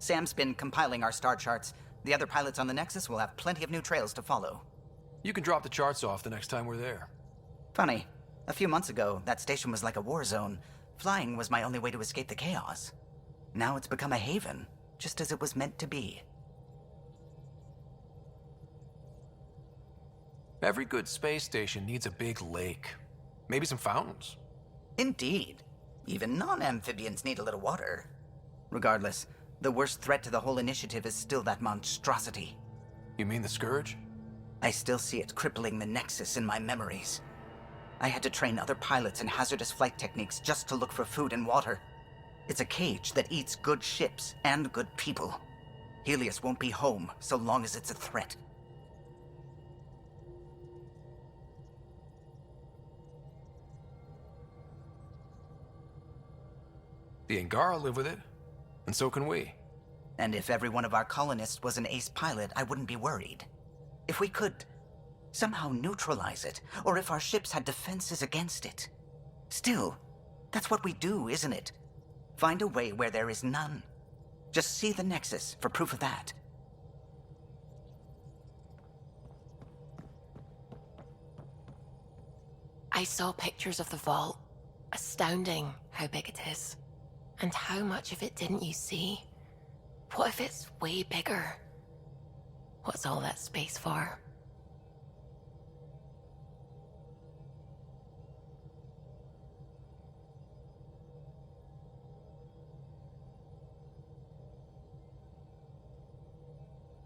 Sam's been compiling our star charts. The other pilots on the Nexus will have plenty of new trails to follow. You can drop the charts off the next time we're there. Funny. A few months ago, that station was like a war zone. Flying was my only way to escape the chaos. Now it's become a haven, just as it was meant to be. Every good space station needs a big lake. Maybe some fountains. Indeed. Even non-amphibians need a little water. Regardless, the worst threat to the whole initiative is still that monstrosity. You mean the Scourge? I still see it crippling the Nexus in my memories. I had to train other pilots in hazardous flight techniques just to look for food and water. It's a cage that eats good ships and good people. Helios won't be home so long as it's a threat. The Angara live with it, and so can we. And if every one of our colonists was an ace pilot, I wouldn't be worried. If we could somehow neutralize it, or if our ships had defenses against it. Still, that's what we do, isn't it? Find a way where there is none. Just see the Nexus for proof of that. I saw pictures of the vault. Astounding how big it is. And how much of it didn't you see? What if it's way bigger? What's all that space for?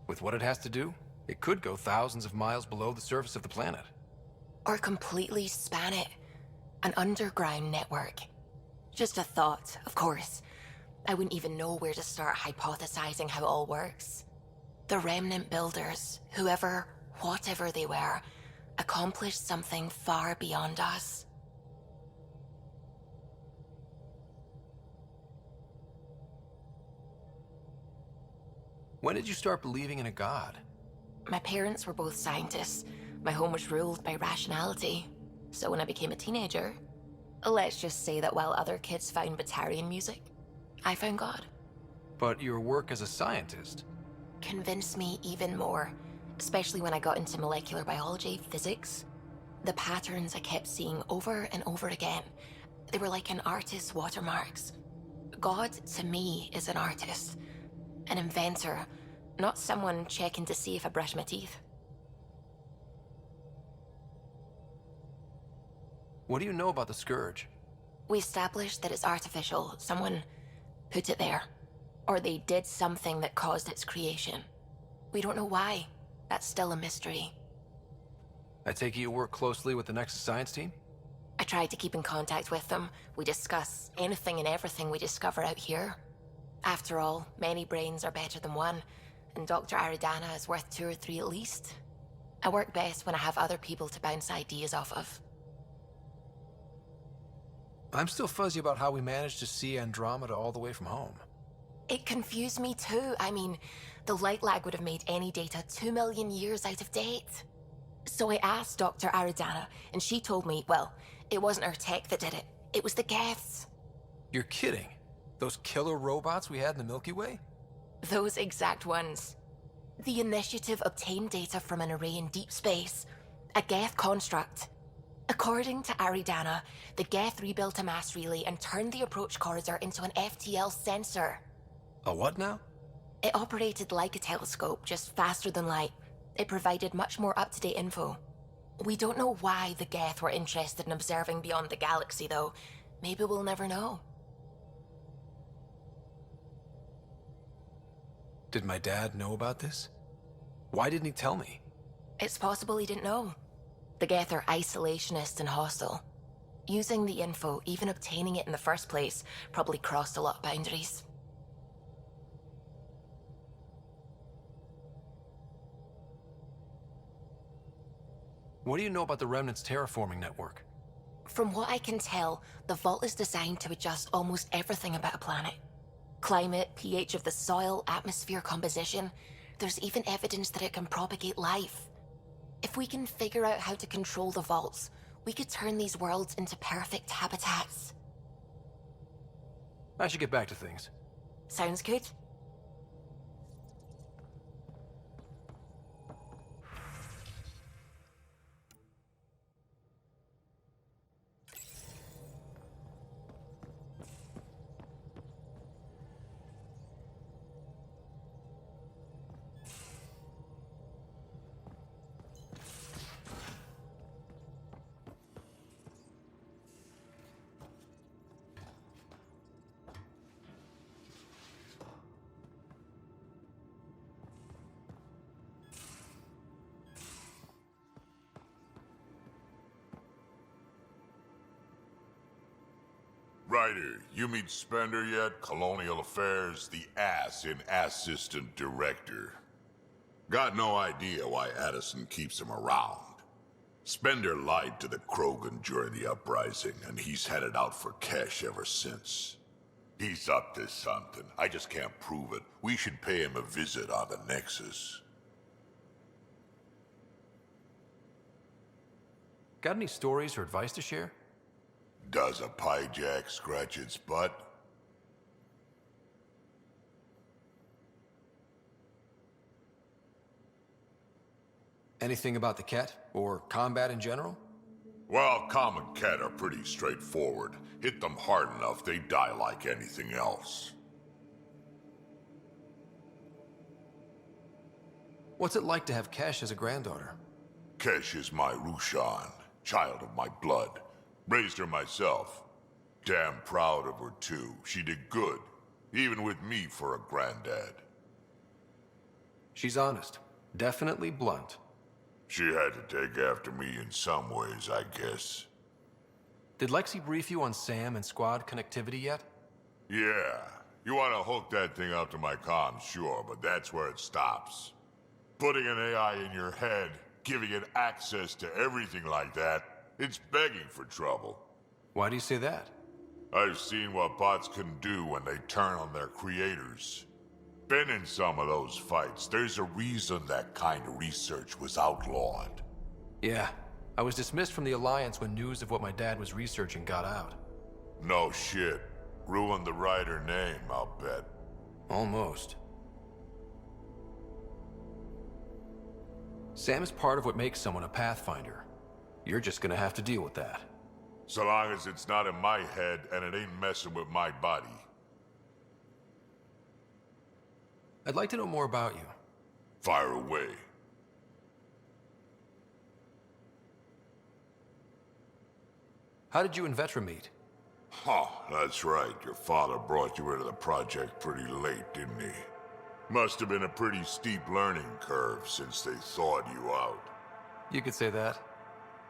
With what it has to do, it could go thousands of miles below the surface of the planet. Or completely span it. An underground network. Just a thought, of course. I wouldn't even know where to start hypothesizing how it all works. The remnant builders, whoever, whatever they were, accomplished something far beyond us. When did you start believing in a god? My parents were both scientists. My home was ruled by rationality. So when I became a teenager, let's just say that while other kids found Batarian music, I found God. But your work as a scientist... Convinced me even more, especially when I got into molecular biology, physics. The patterns I kept seeing over and over again, they were like an artist's watermarks. God, to me, is an artist. An inventor, not someone checking to see if I brush my teeth. What do you know about the Scourge? We established that it's artificial. Someone put it there. Or they did something that caused its creation. We don't know why. That's still a mystery. I take it you work closely with the Nexus science team? I tried to keep in contact with them. We discuss anything and everything we discover out here. After all, many brains are better than one, and Dr. Aridana is worth 2 or 3 at least. I work best when I have other people to bounce ideas off of. I'm still fuzzy about how we managed to see Andromeda all the way from home. It confused me too. I mean, the light lag would have made any data 2 million years out of date. So I asked Dr. Aridana, and she told me, well, it wasn't her tech that did it. It was the Geths. You're kidding. Those killer robots we had in the Milky Way? Those exact ones. The initiative obtained data from an array in deep space, a Geth construct. According to Aridana, the Geth rebuilt a mass relay and turned the approach corridor into an FTL sensor. A what now? It operated like a telescope, just faster than light. It provided much more up-to-date info. We don't know why the Geth were interested in observing beyond the galaxy, though. Maybe we'll never know. Did my dad know about this? Why didn't he tell me? It's possible he didn't know. The Geth are isolationist and hostile. Using the info, even obtaining it in the first place, probably crossed a lot of boundaries. What do you know about the Remnant's terraforming network? From what I can tell, the vault is designed to adjust almost everything about a planet. Climate, pH of the soil, atmosphere composition. There's even evidence that it can propagate life. If we can figure out how to control the vaults, we could turn these worlds into perfect habitats. I should get back to things. Sounds good. Ryder, you meet Spender yet? Colonial Affairs, the ass in Assistant Director. Got no idea why Addison keeps him around. Spender lied to the Krogan during the uprising, and he's headed out for cash ever since. He's up to something. I just can't prove it. We should pay him a visit on the Nexus. Got any stories or advice to share? Does a pie jack scratch its butt? Anything about the Ket, or combat in general? Well, Common Cat are pretty straightforward. Hit them hard enough, they die like anything else. What's it like to have Kesh as a granddaughter? Kesh is my Rushan, child of my blood. Raised her myself. Damn proud of her, too. She did good, even with me for a granddad. She's honest. Definitely blunt. She had to take after me in some ways, I guess. Did Lexi brief you on Sam and squad connectivity yet? Yeah. You want to hook that thing up to my comms, sure, but that's where it stops. Putting an AI in your head, giving it access to everything like that, it's begging for trouble. Why do you say that? I've seen what bots can do when they turn on their creators. Been in some of those fights. There's a reason that kind of research was outlawed. Yeah. I was dismissed from the Alliance when news of what my dad was researching got out. No shit. Ruined the Ryder name, I'll bet. Almost. Sam is part of what makes someone a Pathfinder. You're just gonna have to deal with that. So long as it's not in my head and it ain't messing with my body. I'd like to know more about you. Fire away. How did you and Vetra meet? Huh, that's right. Your father brought you into the project pretty late, didn't he? Must have been a pretty steep learning curve since they thawed you out. You could say that.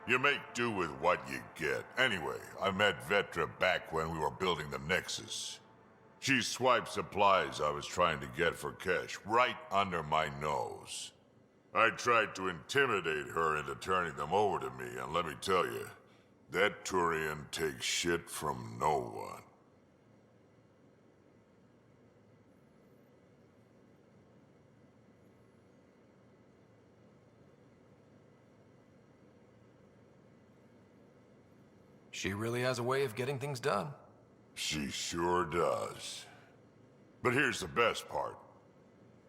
You make do with what you get. Anyway, I met Vetra back when we were building the Nexus. She swiped supplies I was trying to get for cash right under my nose. I tried to intimidate her into turning them over to me, and let me tell you, that Turian takes shit from no one. She really has a way of getting things done. She sure does. But here's the best part.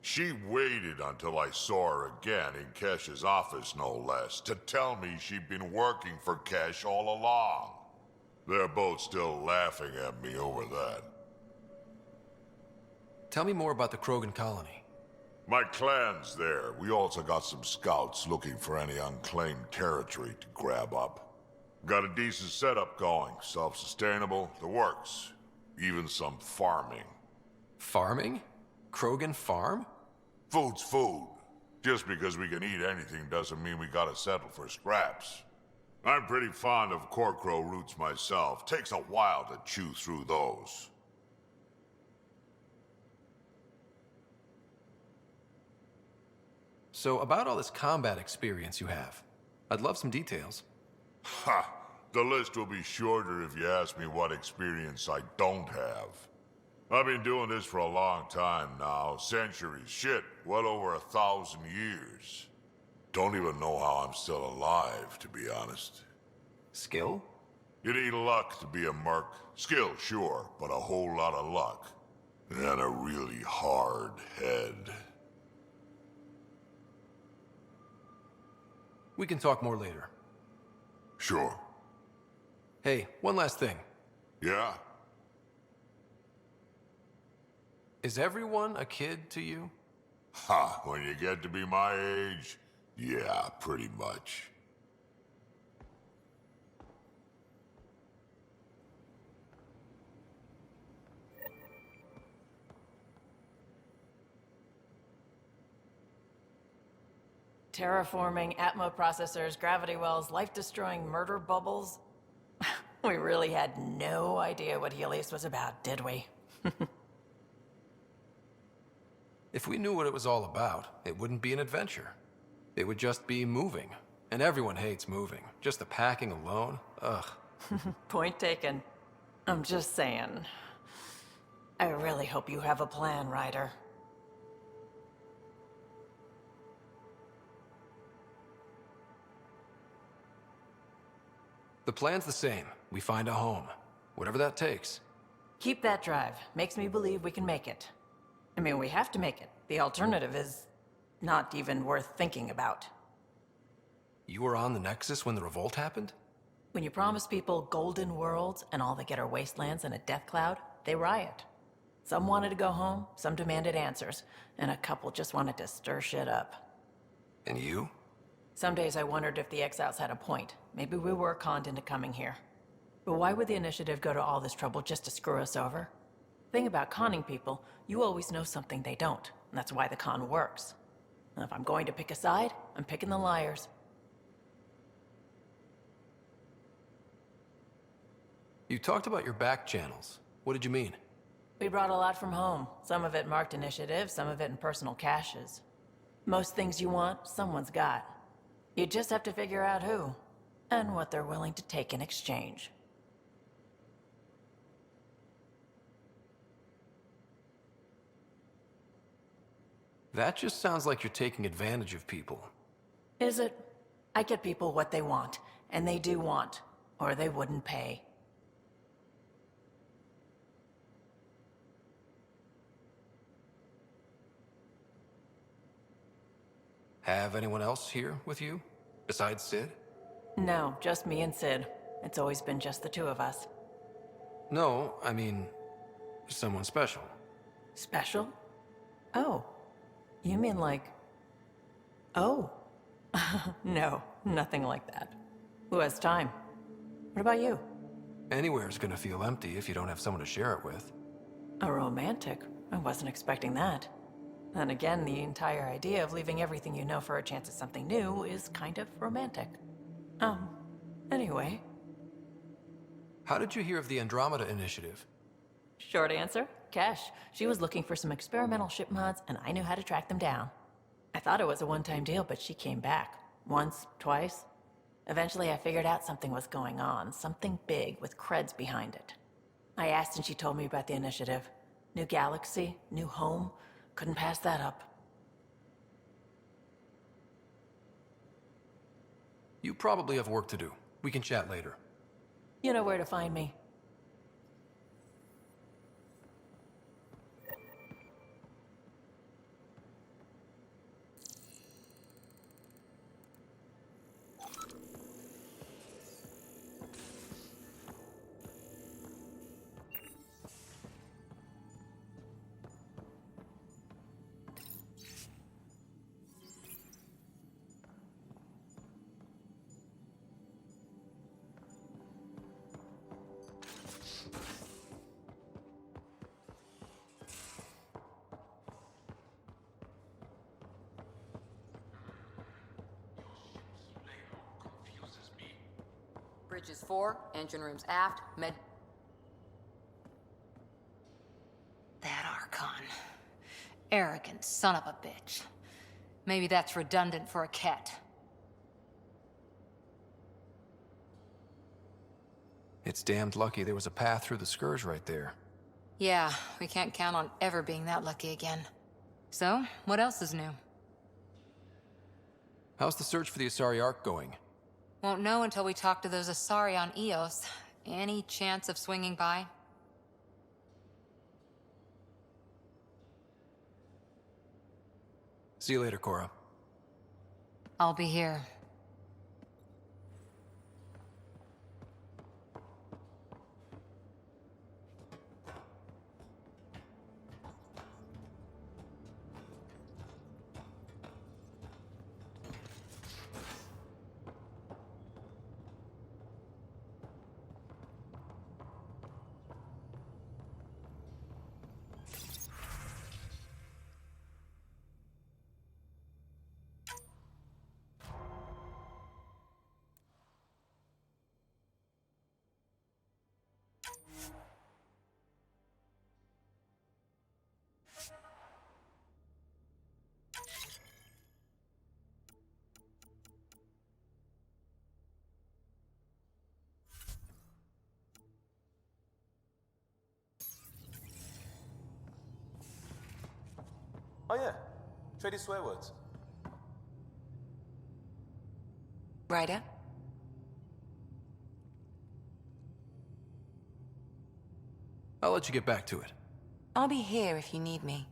She waited until I saw her again in Kesh's office, no less, to tell me she'd been working for Kesh all along. They're both still laughing at me over that. Tell me more about the Krogan colony. My clan's there. We also got some scouts looking for any unclaimed territory to grab up. Got a decent setup going, self-sustainable, the works. Even some farming. Farming? Krogan farm? Food's food. Just because we can eat anything doesn't mean we gotta settle for scraps. I'm pretty fond of Corcrow roots myself. Takes a while to chew through those. So, about all this combat experience you have, I'd love some details. Ha! The list will be shorter if you ask me what experience I don't have. I've been doing this for a long time now. Centuries. Shit, well over 1,000 years. Don't even know how I'm still alive, to be honest. Skill? You need luck to be a merc. Skill, sure, but a whole lot of luck. And a really hard head. We can talk more later. Sure. Hey, one last thing. Yeah? Is everyone a kid to you? Ha, when you get to be my age, yeah, pretty much. Terraforming, Atmo processors, gravity wells, life-destroying murder bubbles. We really had no idea what Helios was about, did we? If we knew what it was all about, it wouldn't be an adventure. It would just be moving. And everyone hates moving. Just the packing alone, ugh. Point taken. I'm just saying. I really hope you have a plan, Ryder. The plan's the same. We find a home. Whatever that takes. Keep that drive. Makes me believe we can make it. I mean, we have to make it. The alternative is not even worth thinking about. You were on the Nexus when the revolt happened? When you promise people golden worlds and all they get are wastelands and a death cloud, they riot. Some wanted to go home, some demanded answers, and a couple just wanted to stir shit up. And you? Some days I wondered if the exiles had a point. Maybe we were conned into coming here. But why would the initiative go to all this trouble just to screw us over? Thing about conning people, you always know something they don't, and that's why the con works. And if I'm going to pick a side, I'm picking the liars. You talked about your back channels. What did you mean? We brought a lot from home. Some of it marked initiative, some of it in personal caches. Most things you want, someone's got. You just have to figure out who, and what they're willing to take in exchange. That just sounds like you're taking advantage of people. Is it? I get people what they want, and they do want, or they wouldn't pay. Have anyone else here with you? Besides Sid? No, just me and Sid. It's always been just the two of us. No, I mean, someone special. Special? Oh. You mean like... Oh. No, nothing like that. Who has time? What about you? Anywhere's gonna feel empty if you don't have someone to share it with. A romantic? I wasn't expecting that. Then again, the entire idea of leaving everything you know for a chance at something new is kind of romantic. Anyway. How did you hear of the Andromeda initiative? Short answer, Cash. She was looking for some experimental ship mods, and I knew how to track them down. I thought it was a one-time deal, but she came back. Once, twice. Eventually, I figured out something was going on, something big with creds behind it. I asked and she told me about the initiative. New galaxy, new home. Couldn't pass that up. You probably have work to do. We can chat later. You know where to find me. Bridges 4, engine rooms aft, med... That Archon. Arrogant son of a bitch. Maybe that's redundant for a cat. It's damned lucky there was a path through the Scourge right there. Yeah, we can't count on ever being that lucky again. So, what else is new? How's the search for the Asari Ark going? Won't know until we talk to those Asari on Eos. Any chance of swinging by? See you later, Cora. I'll be here. Oh yeah, traded swear words. Ryder? I'll let you get back to it. I'll be here if you need me.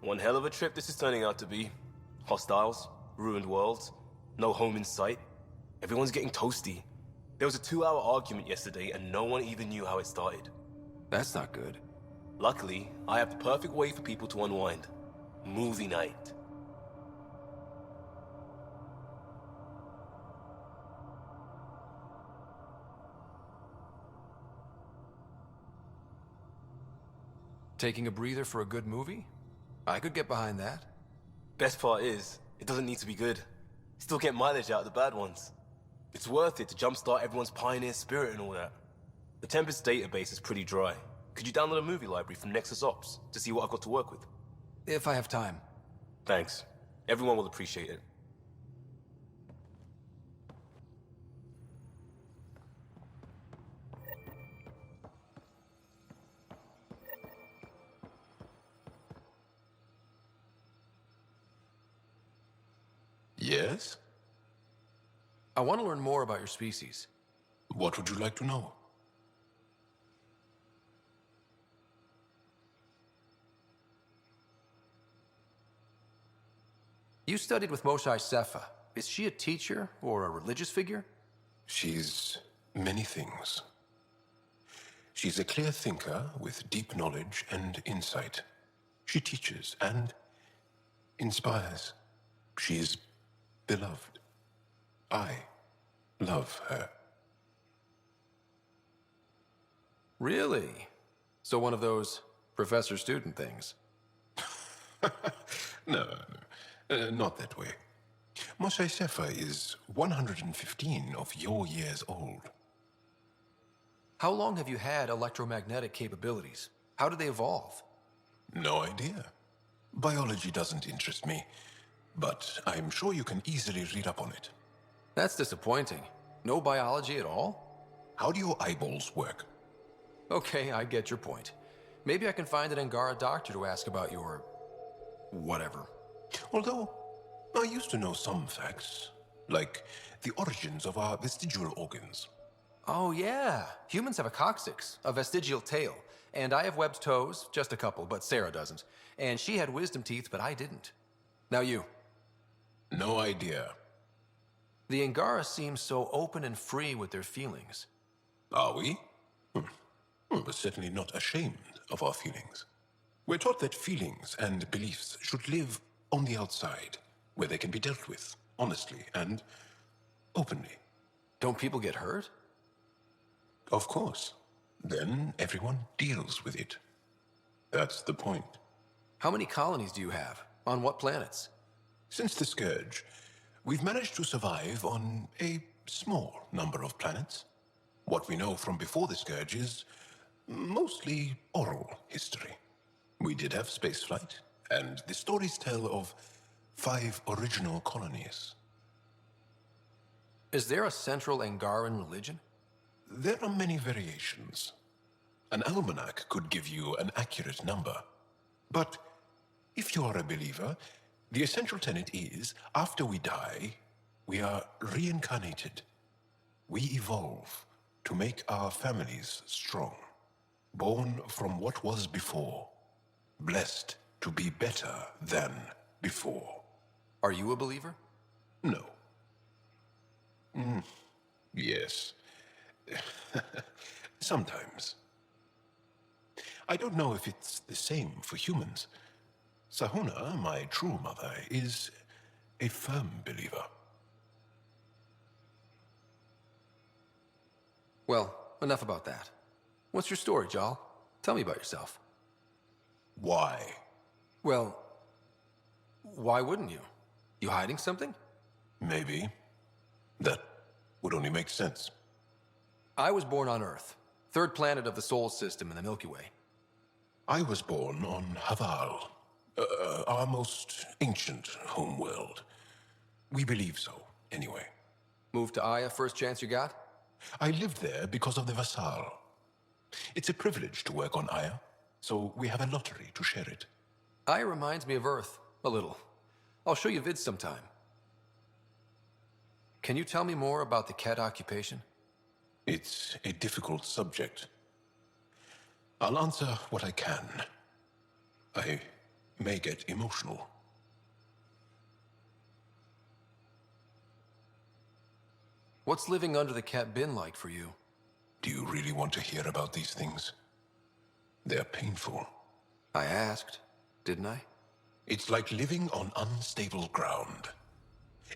One hell of a trip this is turning out to be. Hostiles, ruined worlds, no home in sight. Everyone's getting toasty. There was a 2-hour argument yesterday and no one even knew how it started. That's not good. Luckily, I have the perfect way for people to unwind. Movie night. Taking a breather for a good movie? I could get behind that. Best part is, it doesn't need to be good. Still get mileage out of the bad ones. It's worth it to jumpstart everyone's pioneer spirit and all that. The Tempest database is pretty dry. Could you download a movie library from Nexus Ops to see what I've got to work with? If I have time. Thanks. Everyone will appreciate it. Yes? I want to learn more about your species. What would you like to know? You studied with Mosai Sefa. Is she a teacher or a religious figure? She's many things. She's a clear thinker with deep knowledge and insight. She teaches and inspires. She is beloved. I love her. Really? So one of those professor-student things? No, not that way. Mosai Sefa is 115 of your years old. How long have you had electromagnetic capabilities? How did they evolve? No idea. Biology doesn't interest me, but I'm sure you can easily read up on it. That's disappointing. No biology at all? How do your eyeballs work? Okay, I get your point. Maybe I can find an Angara doctor to ask about your... whatever. Although, I used to know some facts, like the origins of our vestigial organs. Oh yeah, humans have a coccyx, a vestigial tail, and I have webbed toes, just a couple, but Sarah doesn't. And she had wisdom teeth, but I didn't. Now you. No idea. The Angara seem so open and free with their feelings. Are we? We're certainly not ashamed of our feelings. We're taught that feelings and beliefs should live on the outside, where they can be dealt with, honestly and openly. Don't people get hurt? Of course. Then everyone deals with it. That's the point. How many colonies do you have? On what planets? Since the Scourge, we've managed to survive on a small number of planets. What we know from before the Scourge is mostly oral history. We did have spaceflight, and the stories tell of 5 original colonies. Is there a central Angaran religion? There are many variations. An almanac could give you an accurate number. But if you are a believer, the essential tenet is, after we die, we are reincarnated. We evolve to make our families strong, born from what was before, blessed to be better than before. Are you a believer? No. Yes. Sometimes. I don't know if it's the same for humans. Sahuna, my true mother, is a firm believer. Well, enough about that. What's your story, Jal? Tell me about yourself. Why? Well, why wouldn't you? You hiding something? Maybe. That would only make sense. I was born on Earth, third planet of the Sol system in the Milky Way. I was born on Haval, our most ancient homeworld. We believe so, anyway. Moved to Aya first chance you got? I lived there because of the Vassal. It's a privilege to work on Aya, so we have a lottery to share it. Aya reminds me of Earth, a little. I'll show you vids sometime. Can you tell me more about the Ket occupation? It's a difficult subject. I'll answer what I can. I may get emotional. What's living under the Ket been like for you? Do you really want to hear about these things? They're painful. I asked, didn't I? It's like living on unstable ground.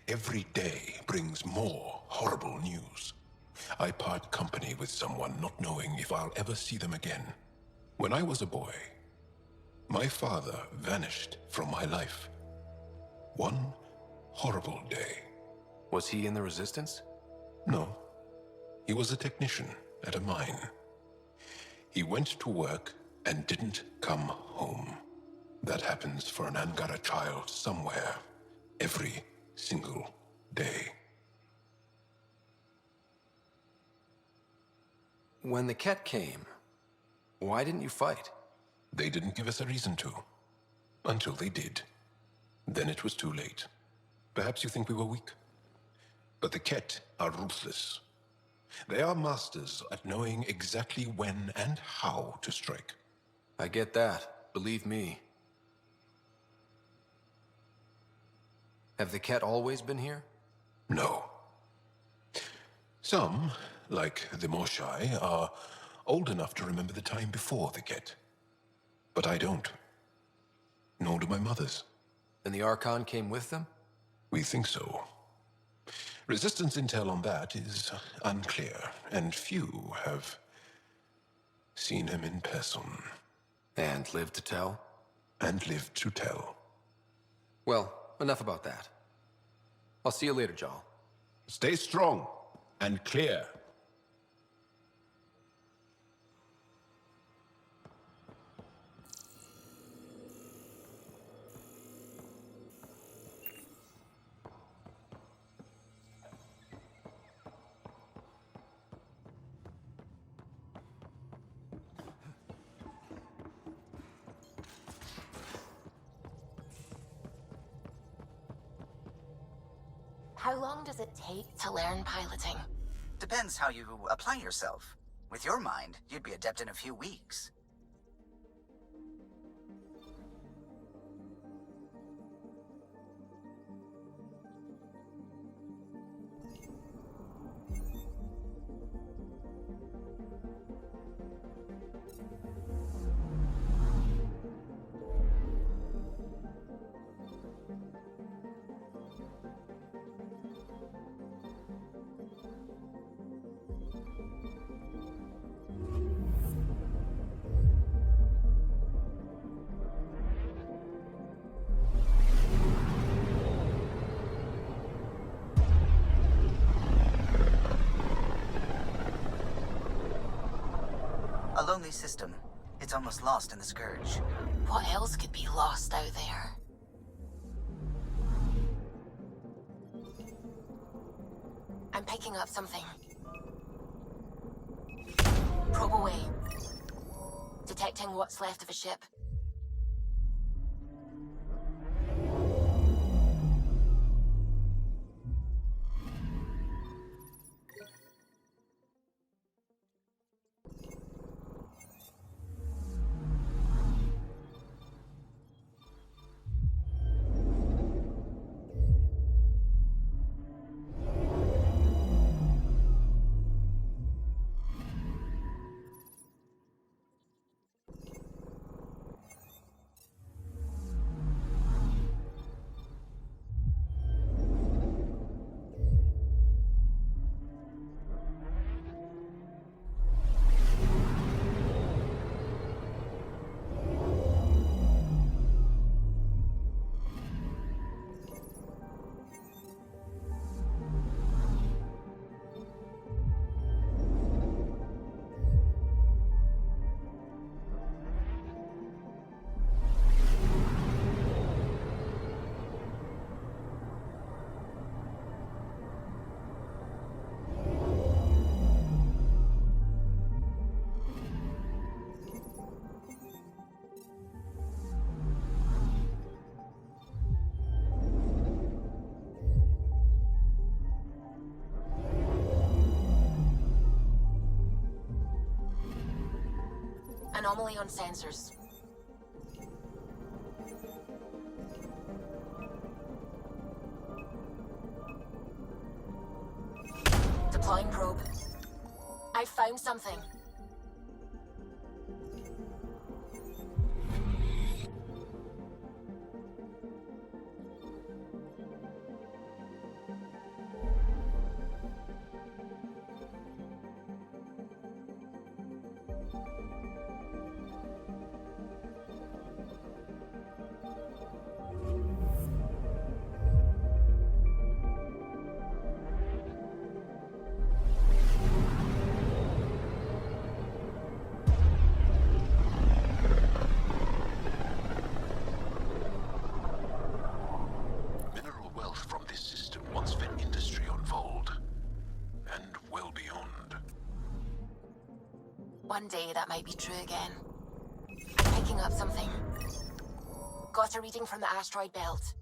Every day brings more horrible news. I part company with someone not knowing if I'll ever see them again. When I was a boy, my father vanished from my life. One horrible day. Was he in the Resistance? No. He was a technician at a mine. He went to work and didn't come home. That happens for an Angara child somewhere, every single day. When the Ket came, why didn't you fight? They didn't give us a reason to. Until they did. Then it was too late. Perhaps you think we were weak. But the Ket are ruthless. They are masters at knowing exactly when and how to strike. I get that, believe me. Have the Ket always been here? No. Some, like the Moshai, are old enough to remember the time before the Ket. But I don't. Nor do my mothers. And the Archon came with them? We think so. Resistance intel on that is unclear, and few have seen him in person. And lived to tell? And lived to tell. Well, enough about that. I'll see you later, Jal. Stay strong and clear. How long does it take to learn piloting? Depends how you apply yourself. With your mind, you'd be adept in a few weeks. A lonely system. It's almost lost in the Scourge. What else could be lost out there? I'm picking up something. Probe away. Detecting what's left of a ship. Anomaly on sensors. Deploying probe. I found something. One day that might be true again. I'm picking up something. Got a reading from the asteroid belt.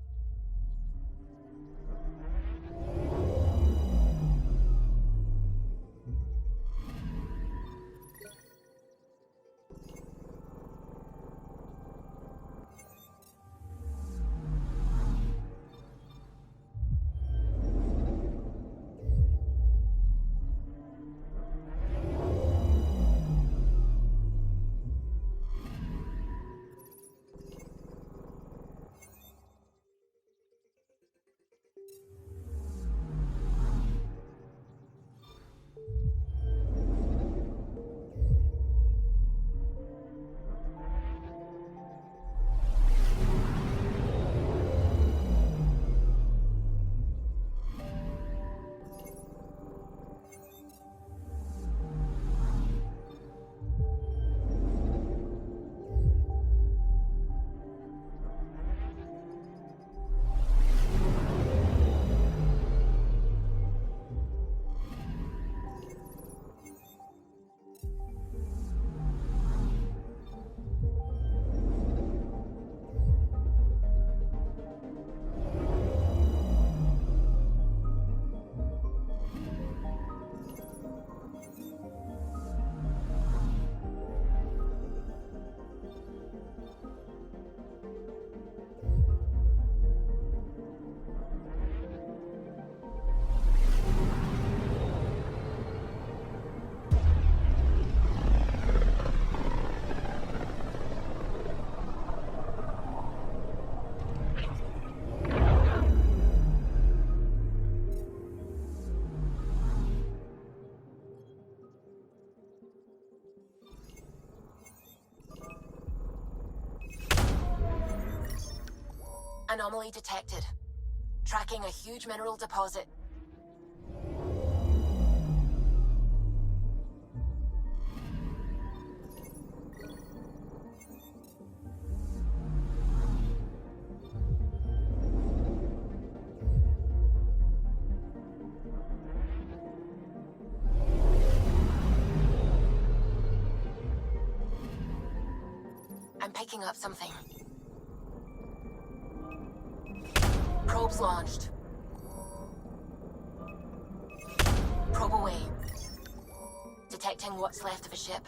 Anomaly detected. Tracking a huge mineral deposit. I'm picking up something. Probes launched. Probe away. Detecting what's left of a ship.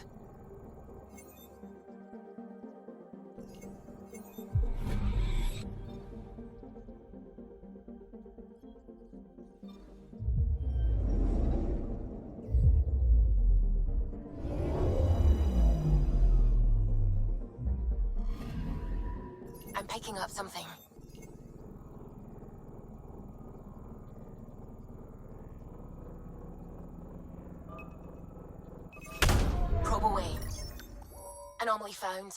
I'm picking up something. Probe away. Anomaly found.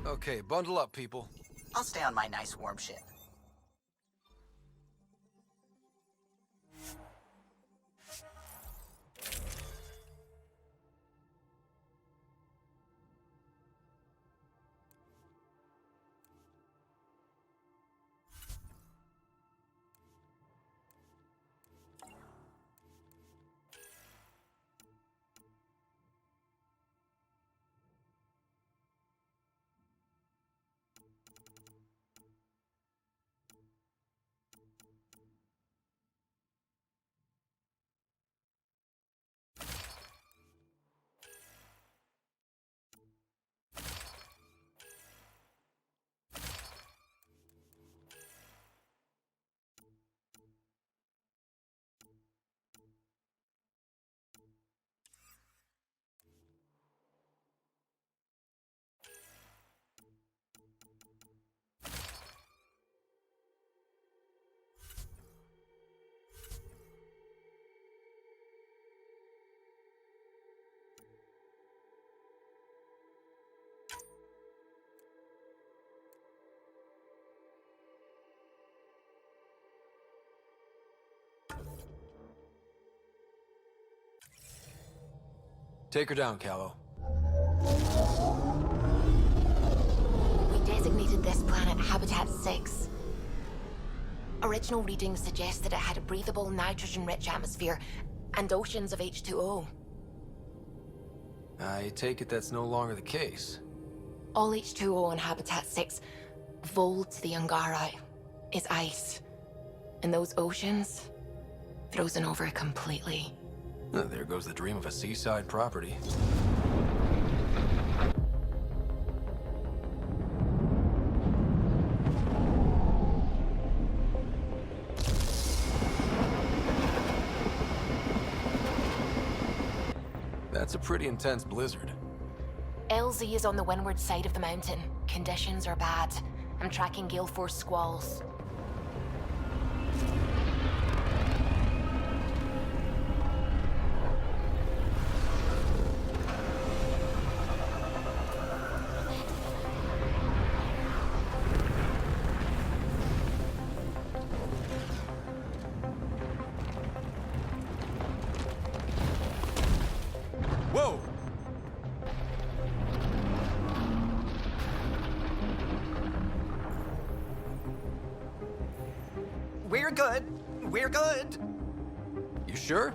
Okay, bundle up, people. I'll stay on my nice warm ship. Take her down, Callow. We designated this planet Habitat 6. Original readings suggested it had a breathable, nitrogen-rich atmosphere and oceans of H2O. I take it that's no longer the case. All H2O on Habitat 6, vol to the Angara, is ice. And those oceans, frozen over completely. There goes the dream of a seaside property. That's a pretty intense blizzard. LZ is on the windward side of the mountain. Conditions are bad. I'm tracking gale force squalls. Whoa! We're good. We're good. You sure?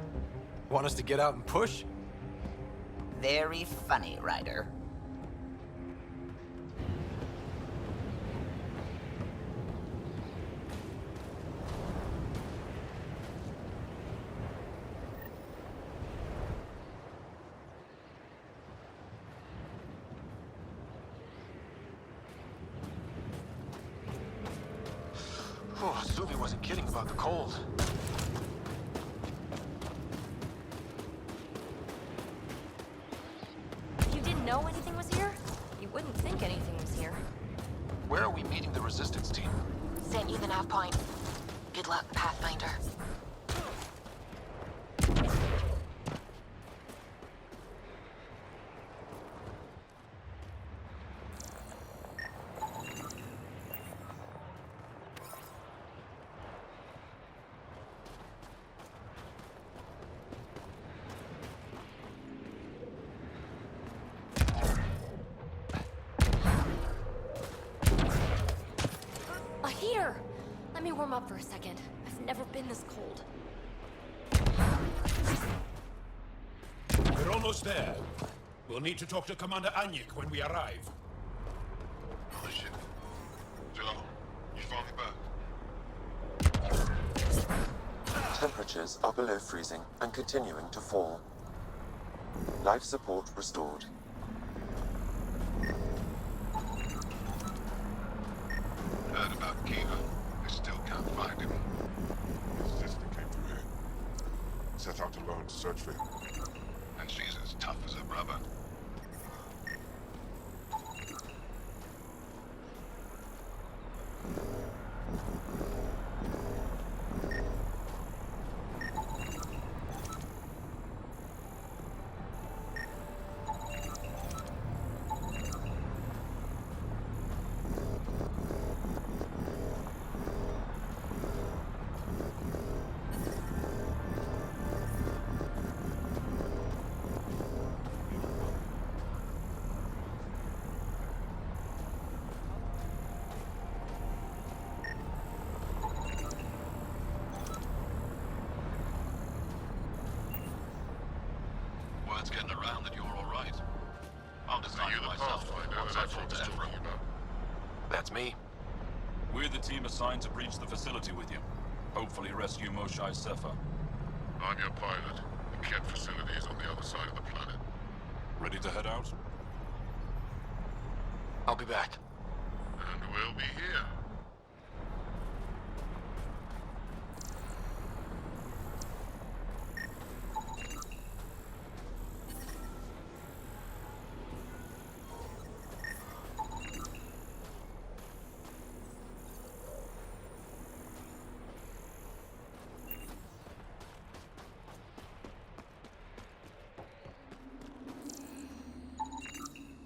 Want us to get out and push? Very funny, Ryder. Oh, Sylvie wasn't kidding about the cold. You didn't know anything was here? You wouldn't think anything was here. Where are we meeting the resistance team? Sent you the nav point. Good luck, Pathfinder. A heater! Let me warm up for a second. I've never been this cold. We're almost there. We'll need to talk to Commander Anyik when we arrive. Oh shit. Joe, you finally back? Temperatures are below freezing and continuing to fall. Life support restored. Heard about Kiva. I still can't find him. His sister came through here. Set out alone to search for him. And she's as tough as her brother. Word's getting around that you're all right. I'll decide for myself once I talk to Ephraim. That's me. We're the team assigned to breach the facility with you. Hopefully rescue Moshae Sefer. I'm your pilot. The Kett facility is on the other side of the planet. Ready to head out? I'll be back. And we'll be here.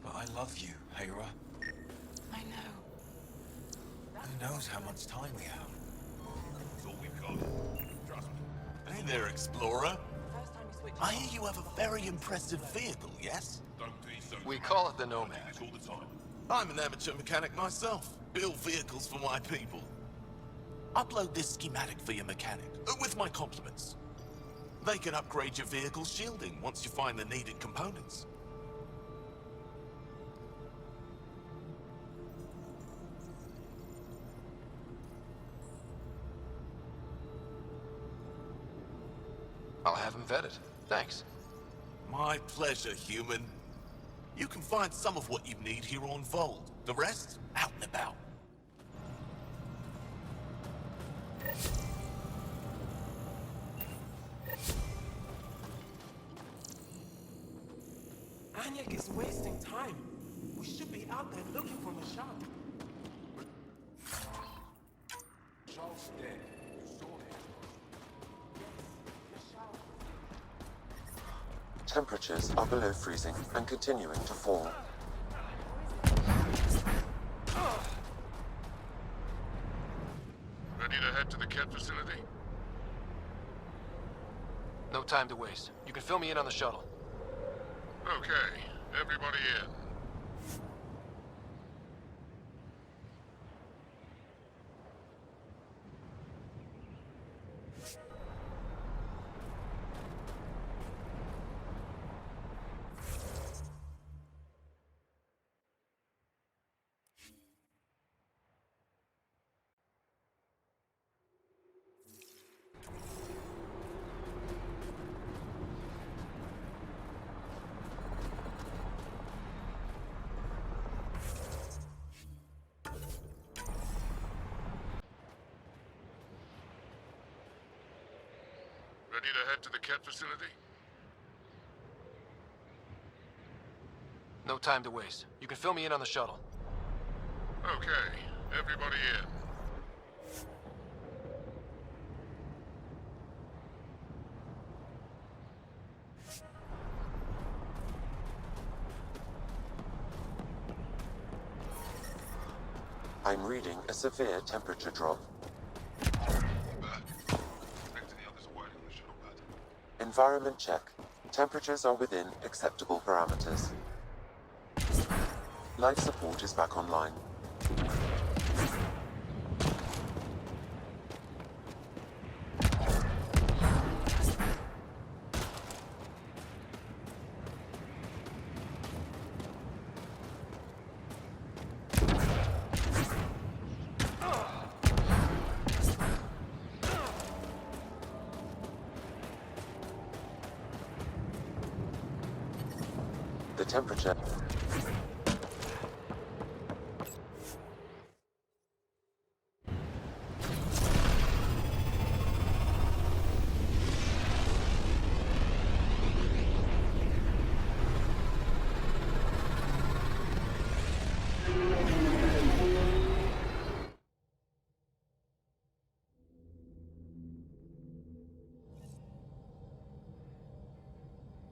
But I love you, Hera. I know. Who knows how much time we have? That's all we've got. Trust me. Hey there, Explorer. First time you switch I hear you have a very impressive vehicle, yes? We call it the Nomad. I'm an amateur mechanic myself. Build vehicles for my people. Upload this schematic for your mechanic, with my compliments. They can upgrade your vehicle's shielding once you find the needed components. I'll have him vetted. Thanks. My pleasure, human. You can find some of what you need here on Vold. The rest, out and about. Anyek is wasting time. We should be out there looking for Michelle. Michelle's dead. You saw him. Temperatures are below freezing and continuing to fall. Ready to head to the Ket facility? No time to waste. You can fill me in on the shuttle. Okay, everybody in. Ready to head to the Ket facility? No time to waste. You can fill me in on the shuttle. Okay, everybody in. I'm reading a severe temperature drop. Environment check. Temperatures are within acceptable parameters. Life support is back online. The temperature.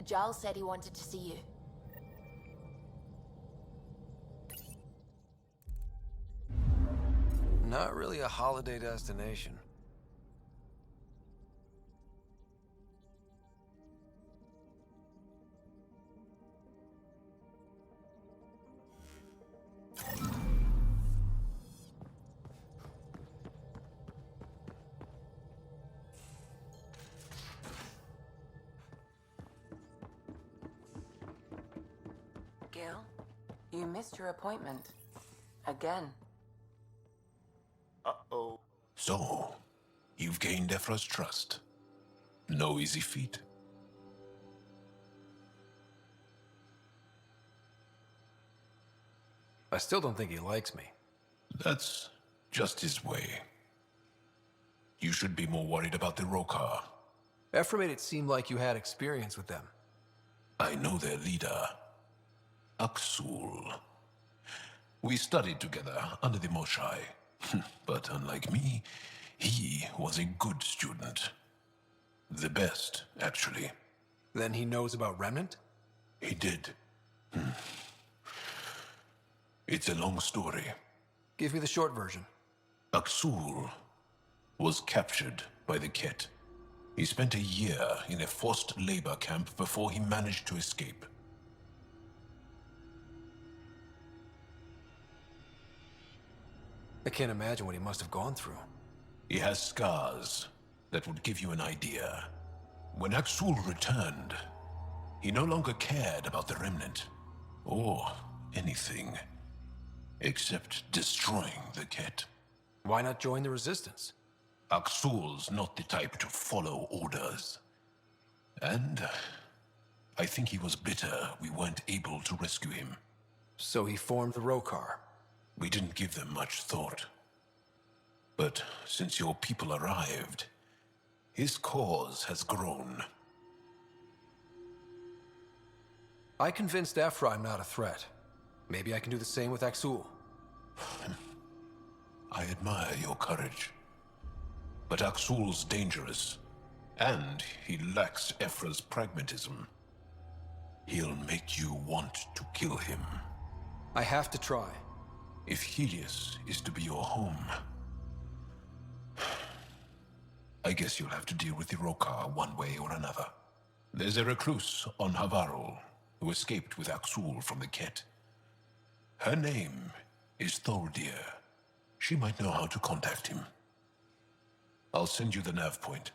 Giles said he wanted to see you. Not really a holiday destination. Gil, you missed your appointment. Again. Uh-oh. So, you've gained Ephra's trust. No easy feat. I still don't think he likes me. That's just his way. You should be more worried about the Rokar. Ephra made it seem like you had experience with them. I know their leader, Aksul. We studied together under the Moshai. But unlike me, he was a good student. The best, actually. Then he knows about Remnant? He did. It's a long story. Give me the short version. Aksul was captured by the Ket. He spent a year in a forced labor camp before he managed to escape. I can't imagine what he must have gone through. He has scars that would give you an idea. When Axul returned, he no longer cared about the Remnant, or anything, except destroying the Ket. Why not join the Resistance? Axul's not the type to follow orders. And I think he was bitter we weren't able to rescue him. So he formed the Rokar. We didn't give them much thought. But since your people arrived, his cause has grown. I convinced Ephra I'm not a threat. Maybe I can do the same with Axul. I admire your courage. But Axul's dangerous, and he lacks Ephra's pragmatism. He'll make you want to kill him. I have to try. If Helios is to be your home, I guess you'll have to deal with the Rokar one way or another. There's a recluse on Havarul who escaped with Axul from the Ket. Her name is Tholdir. She might know how to contact him. I'll send you the nav point.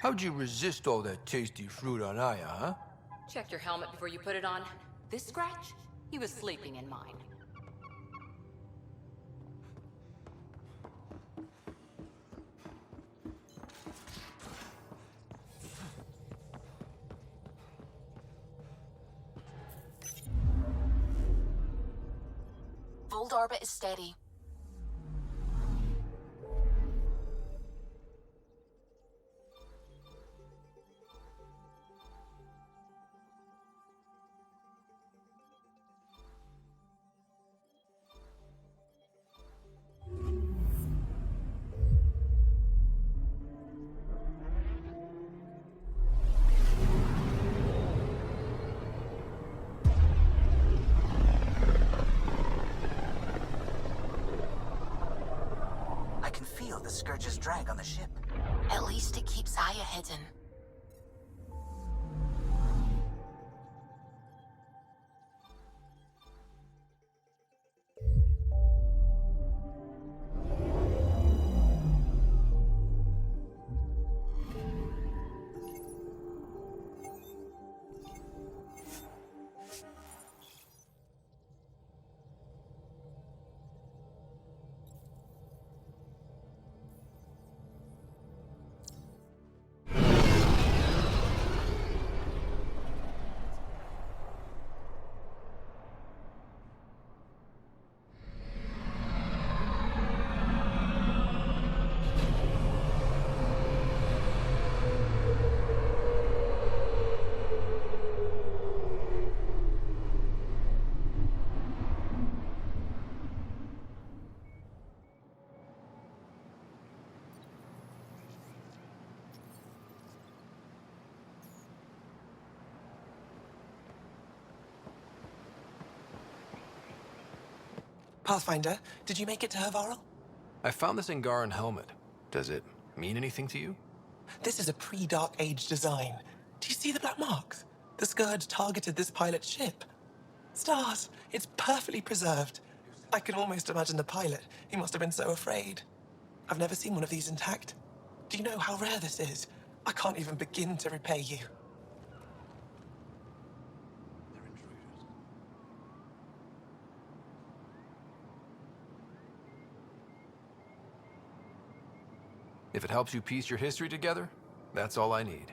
How'd you resist all that tasty fruit on Aya, huh? Checked your helmet before you put it on. This scratch? He was sleeping in mine. Fold orbit is steady. I can feel the Scourge's drag on the ship. At least it keeps Aya hidden. Pathfinder, did you make it to Hervarl? I found this Angaran helmet. Does it mean anything to you? This is a pre-Dark Age design. Do you see the black marks? The Scourge targeted this pilot's ship. Stars, it's perfectly preserved. I can almost imagine the pilot. He must have been so afraid. I've never seen one of these intact. Do you know how rare this is? I can't even begin to repay you. If it helps you piece your history together, that's all I need.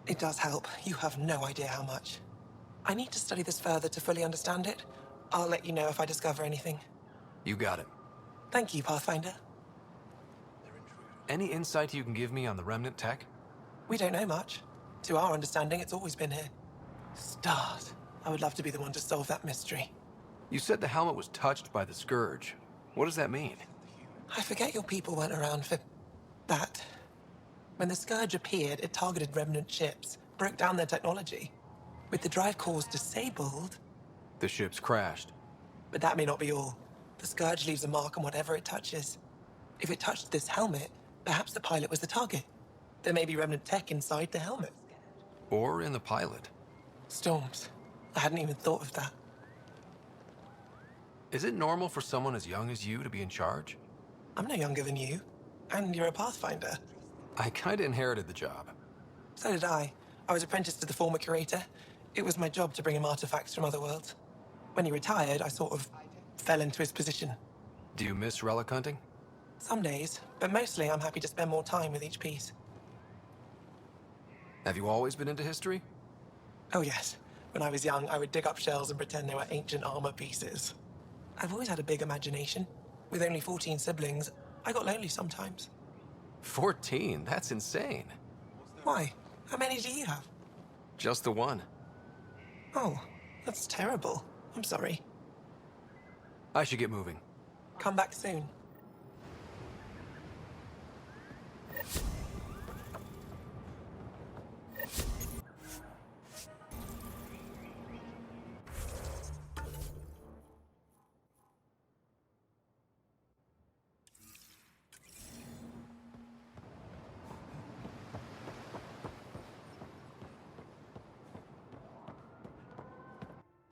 It does help. You have no idea how much. I need to study this further to fully understand it. I'll let you know if I discover anything. You got it. Thank you, Pathfinder. Any insight you can give me on the remnant tech? We don't know much. To our understanding, it's always been here. Stars. I would love to be the one to solve that mystery. You said the helmet was touched by the Scourge. What does that mean? I forget your people weren't around for that. When the Scourge appeared, it targeted remnant ships, broke down their technology. With the drive cores disabled... The ships crashed. But that may not be all. The Scourge leaves a mark on whatever it touches. If it touched this helmet, perhaps the pilot was the target. There may be remnant tech inside the helmet. Or in the pilot. Storms. I hadn't even thought of that. Is it normal for someone as young as you to be in charge? I'm no younger than you. And you're a Pathfinder. I kinda inherited the job. So did I. I was apprenticed to the former curator. It was my job to bring him artifacts from other worlds. When he retired, I sort of fell into his position. Do you miss relic hunting? Some days, but mostly I'm happy to spend more time with each piece. Have you always been into history? Oh yes. When I was young, I would dig up shells and pretend they were ancient armor pieces. I've always had a big imagination. With only 14 siblings, I got lonely sometimes. 14? That's insane. Why? How many do you have? Just the one. Oh, that's terrible. I'm sorry. I should get moving. Come back soon.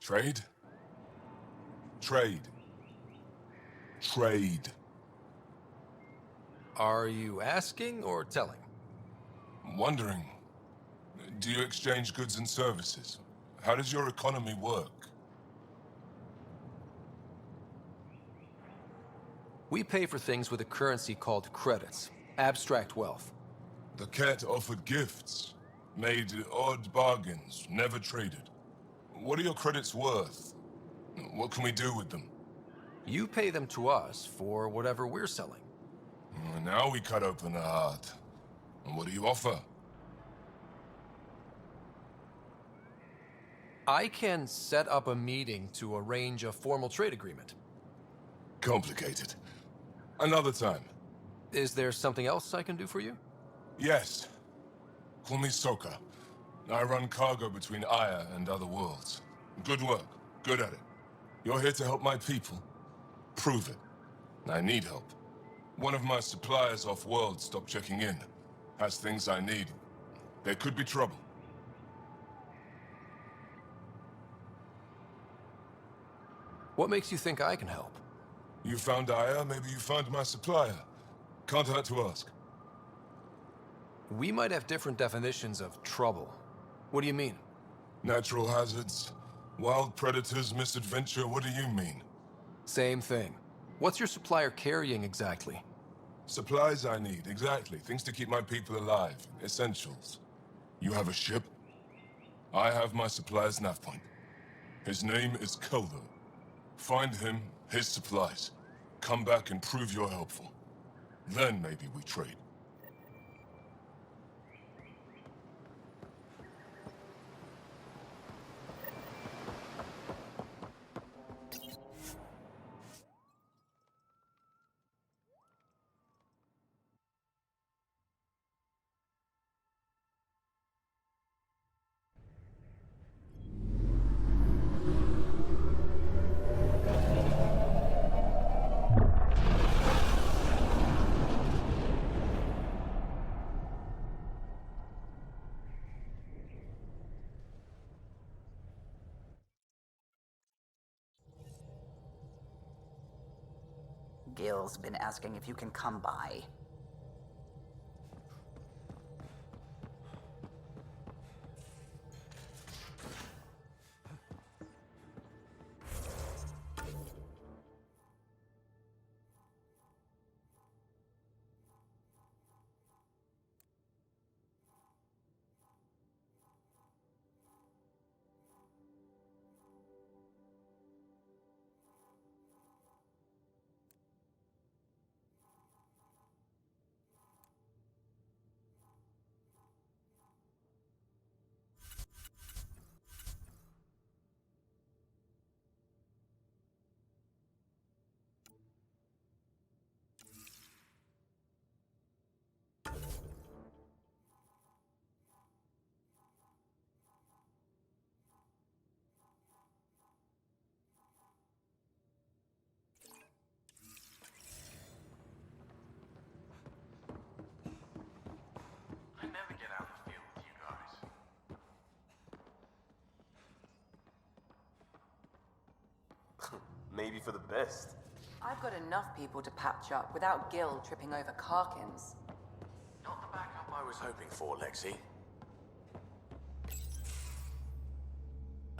Trade? Trade. Trade. Are you asking or telling? I'm wondering, do you exchange goods and services? How does your economy work? We pay for things with a currency called credits. Abstract wealth. The cat offered gifts, made odd bargains, never traded. What are your credits worth? What can we do with them? You pay them to us for whatever we're selling. Now we cut open the heart. And what do you offer? I can set up a meeting to arrange a formal trade agreement. Complicated. Another time. Is there something else I can do for you? Yes. Call me Soka. I run cargo between Aya and other worlds. Good work. Good at it. You're here to help my people. Prove it. I need help. One of my suppliers off-world stopped checking in. Has things I need. There could be trouble. What makes you think I can help? You found Aya, maybe you found my supplier. Can't hurt to ask. We might have different definitions of trouble. What do you mean? Natural hazards, wild predators, misadventure, what do you mean? Same thing. What's your supplier carrying exactly? Supplies I need, exactly. Things to keep my people alive. Essentials. You have a ship? I have my supplier's nav point. His name is Koldo. Find him, his supplies. Come back and prove you're helpful. Then maybe we trade. Gil's been asking if you can come by. Maybe for the best. I've got enough people to patch up without Gil tripping over Karkins. Not the backup I was hoping for, Lexi.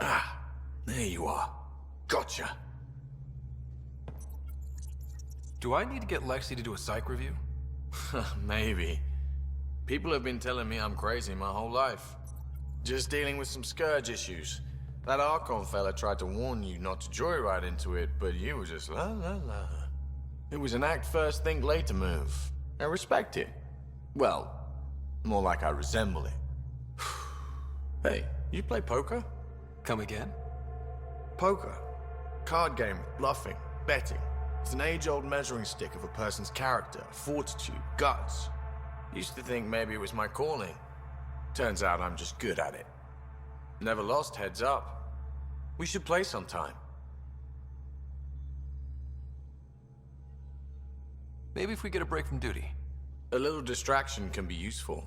Ah, there you are. Gotcha. Do I need to get Lexi to do a psych review? Maybe. People have been telling me I'm crazy my whole life. Just dealing with some scourge issues. That Archon fella tried to warn you not to joyride into it, but you were just la la la. It was an act first, think later move. I respect it. Well, more like I resemble it. Hey, you play poker? Come again? Poker. Card game, bluffing, betting. It's an age-old measuring stick of a person's character, fortitude, guts. Used to think maybe it was my calling. Turns out I'm just good at it. Never lost, heads up. We should play sometime. Maybe if we get a break from duty. A little distraction can be useful.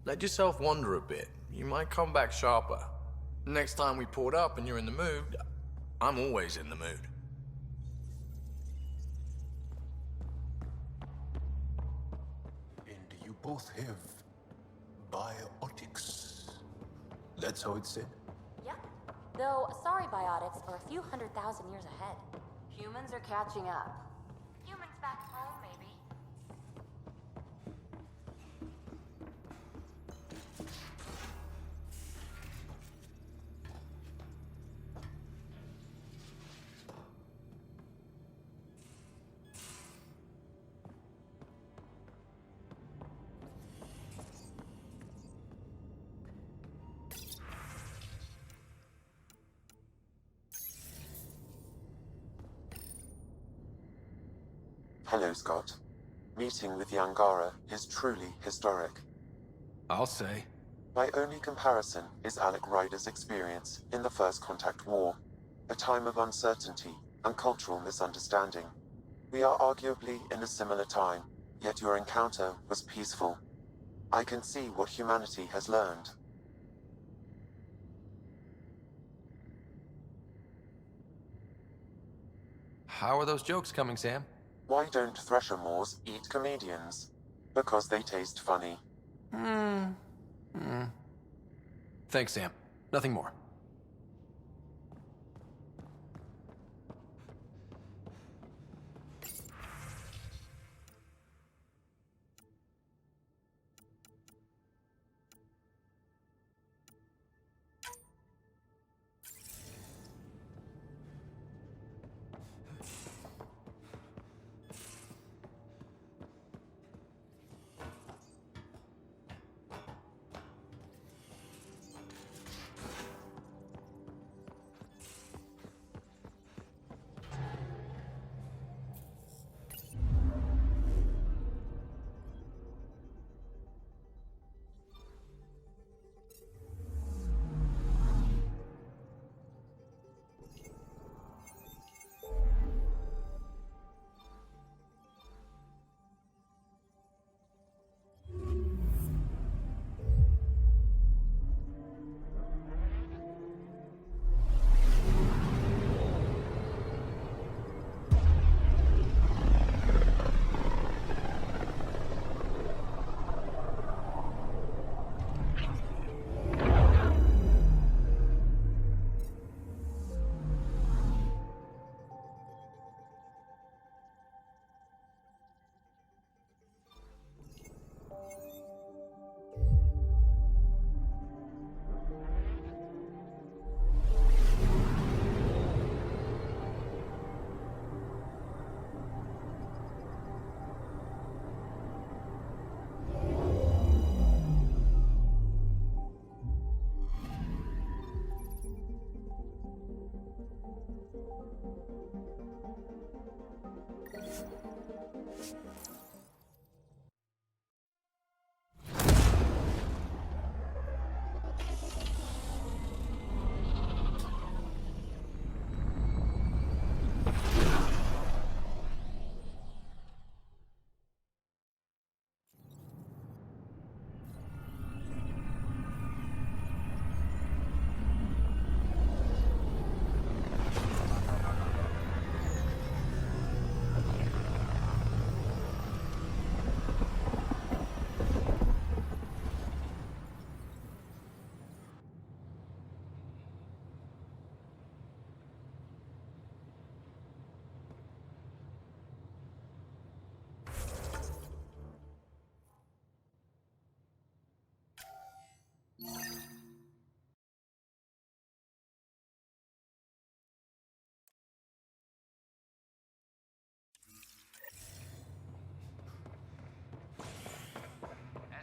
Let yourself wander a bit. You might come back sharper. Next time we port up and you're in the mood, I'm always in the mood. And you both have biotics. That's how it's said? Yep. Though, sorry biotics are a few 100,000 years ahead. Humans are catching up. Humans back home, maybe. Hello, Scott. Meeting with the Angara is truly historic. I'll say. My only comparison is Alec Ryder's experience in the First Contact War, a time of uncertainty and cultural misunderstanding. We are arguably in a similar time, yet your encounter was peaceful. I can see what humanity has learned. How are those jokes coming, Sam? Why don't Thresher Moors eat comedians? Because they taste funny. Thanks, Sam. Nothing more.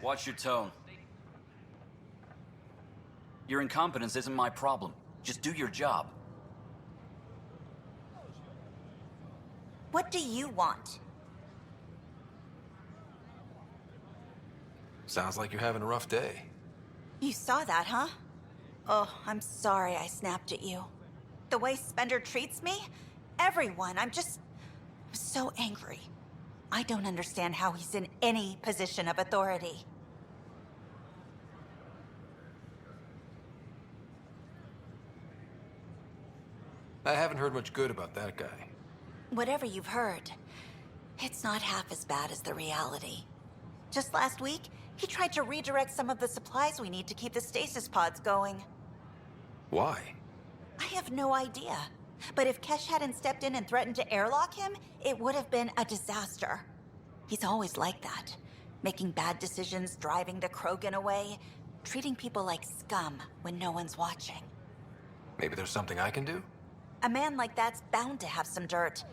Watch your tone. Your incompetence isn't my problem. Just do your job. What do you want? Sounds like you're having a rough day. You saw that, huh? Oh, I'm sorry I snapped at you. The way Spender treats me? Everyone, I'm so angry. I don't understand how he's in any position of authority. I haven't heard much good about that guy. Whatever you've heard, it's not half as bad as the reality. Just last week, He tried to redirect some of the supplies we need to keep the stasis pods going. Why? I have no idea. But if Kesh hadn't stepped in and threatened to airlock him, it would have been a disaster. He's always like that. Making bad decisions, driving the Krogan away, treating people like scum when no one's watching. Maybe there's something I can do? A man like that's bound to have some dirt.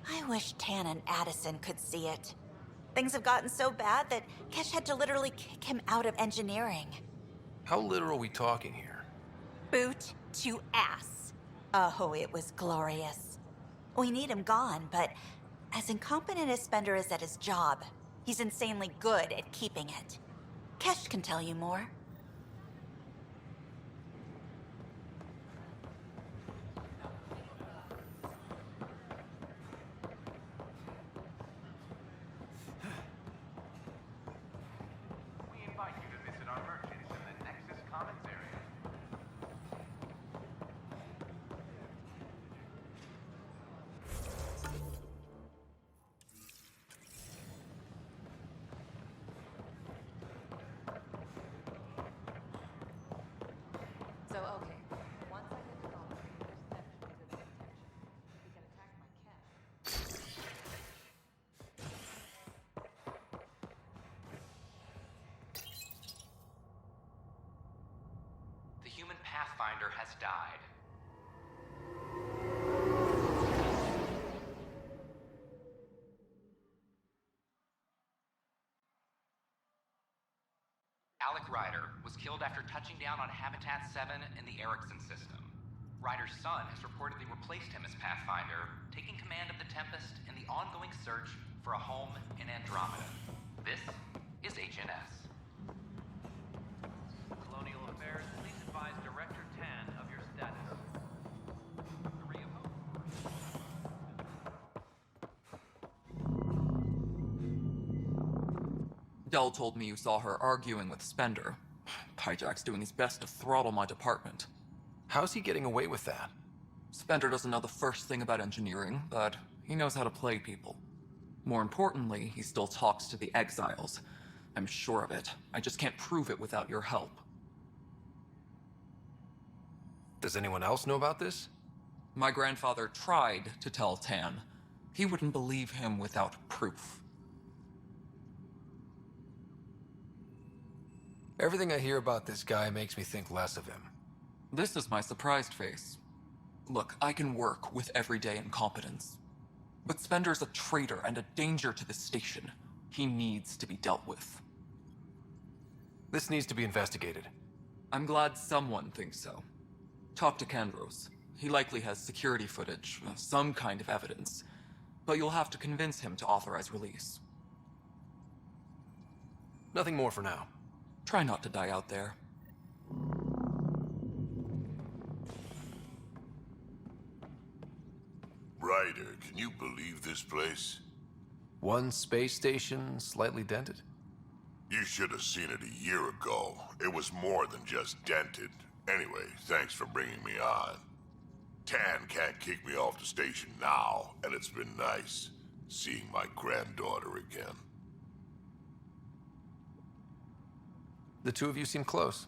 I wish Tan and Addison could see it. Things have gotten so bad that Kesh had to literally kick him out of engineering. How literal are we talking here? Boot to ass. Oh, it was glorious. We need him gone, but as incompetent as Spender is at his job, he's insanely good at keeping it. Kesh can tell you more. So, okay. Once I get to Gulf, there's definitely the detection. He can attack my camp. The human Pathfinder has died. Alec Ryder was killed after touching down on Habitat 7 in the Erickson system. Ryder's son has reportedly replaced him as Pathfinder, taking command of the Tempest in the ongoing search for a home in Andromeda. This is HNS. Colonial Affairs, please advise Director Tan of your status. Dell told me you saw her arguing with Spender. Pyjack's doing his best to throttle my department. How's he getting away with that? Spender doesn't know the first thing about engineering, but he knows how to play people. More importantly, he still talks to the exiles. I'm sure of it. I just can't prove it without your help. Does anyone else know about this? My grandfather tried to tell Tan. He wouldn't believe him without proof. Everything I hear about this guy makes me think less of him. This is my surprised face. Look, I can work with everyday incompetence. But Spender's a traitor and a danger to the station. He needs to be dealt with. This needs to be investigated. I'm glad someone thinks so. Talk to Kandros. He likely has security footage, some kind of evidence. But you'll have to convince him to authorize release. Nothing more for now. Try not to die out there. Ryder, can you believe this place? One space station, slightly dented? You should have seen it a year ago. It was more than just dented. Anyway, thanks for bringing me on. Tan can't kick me off the station now, and it's been nice seeing my granddaughter again. The two of you seem close.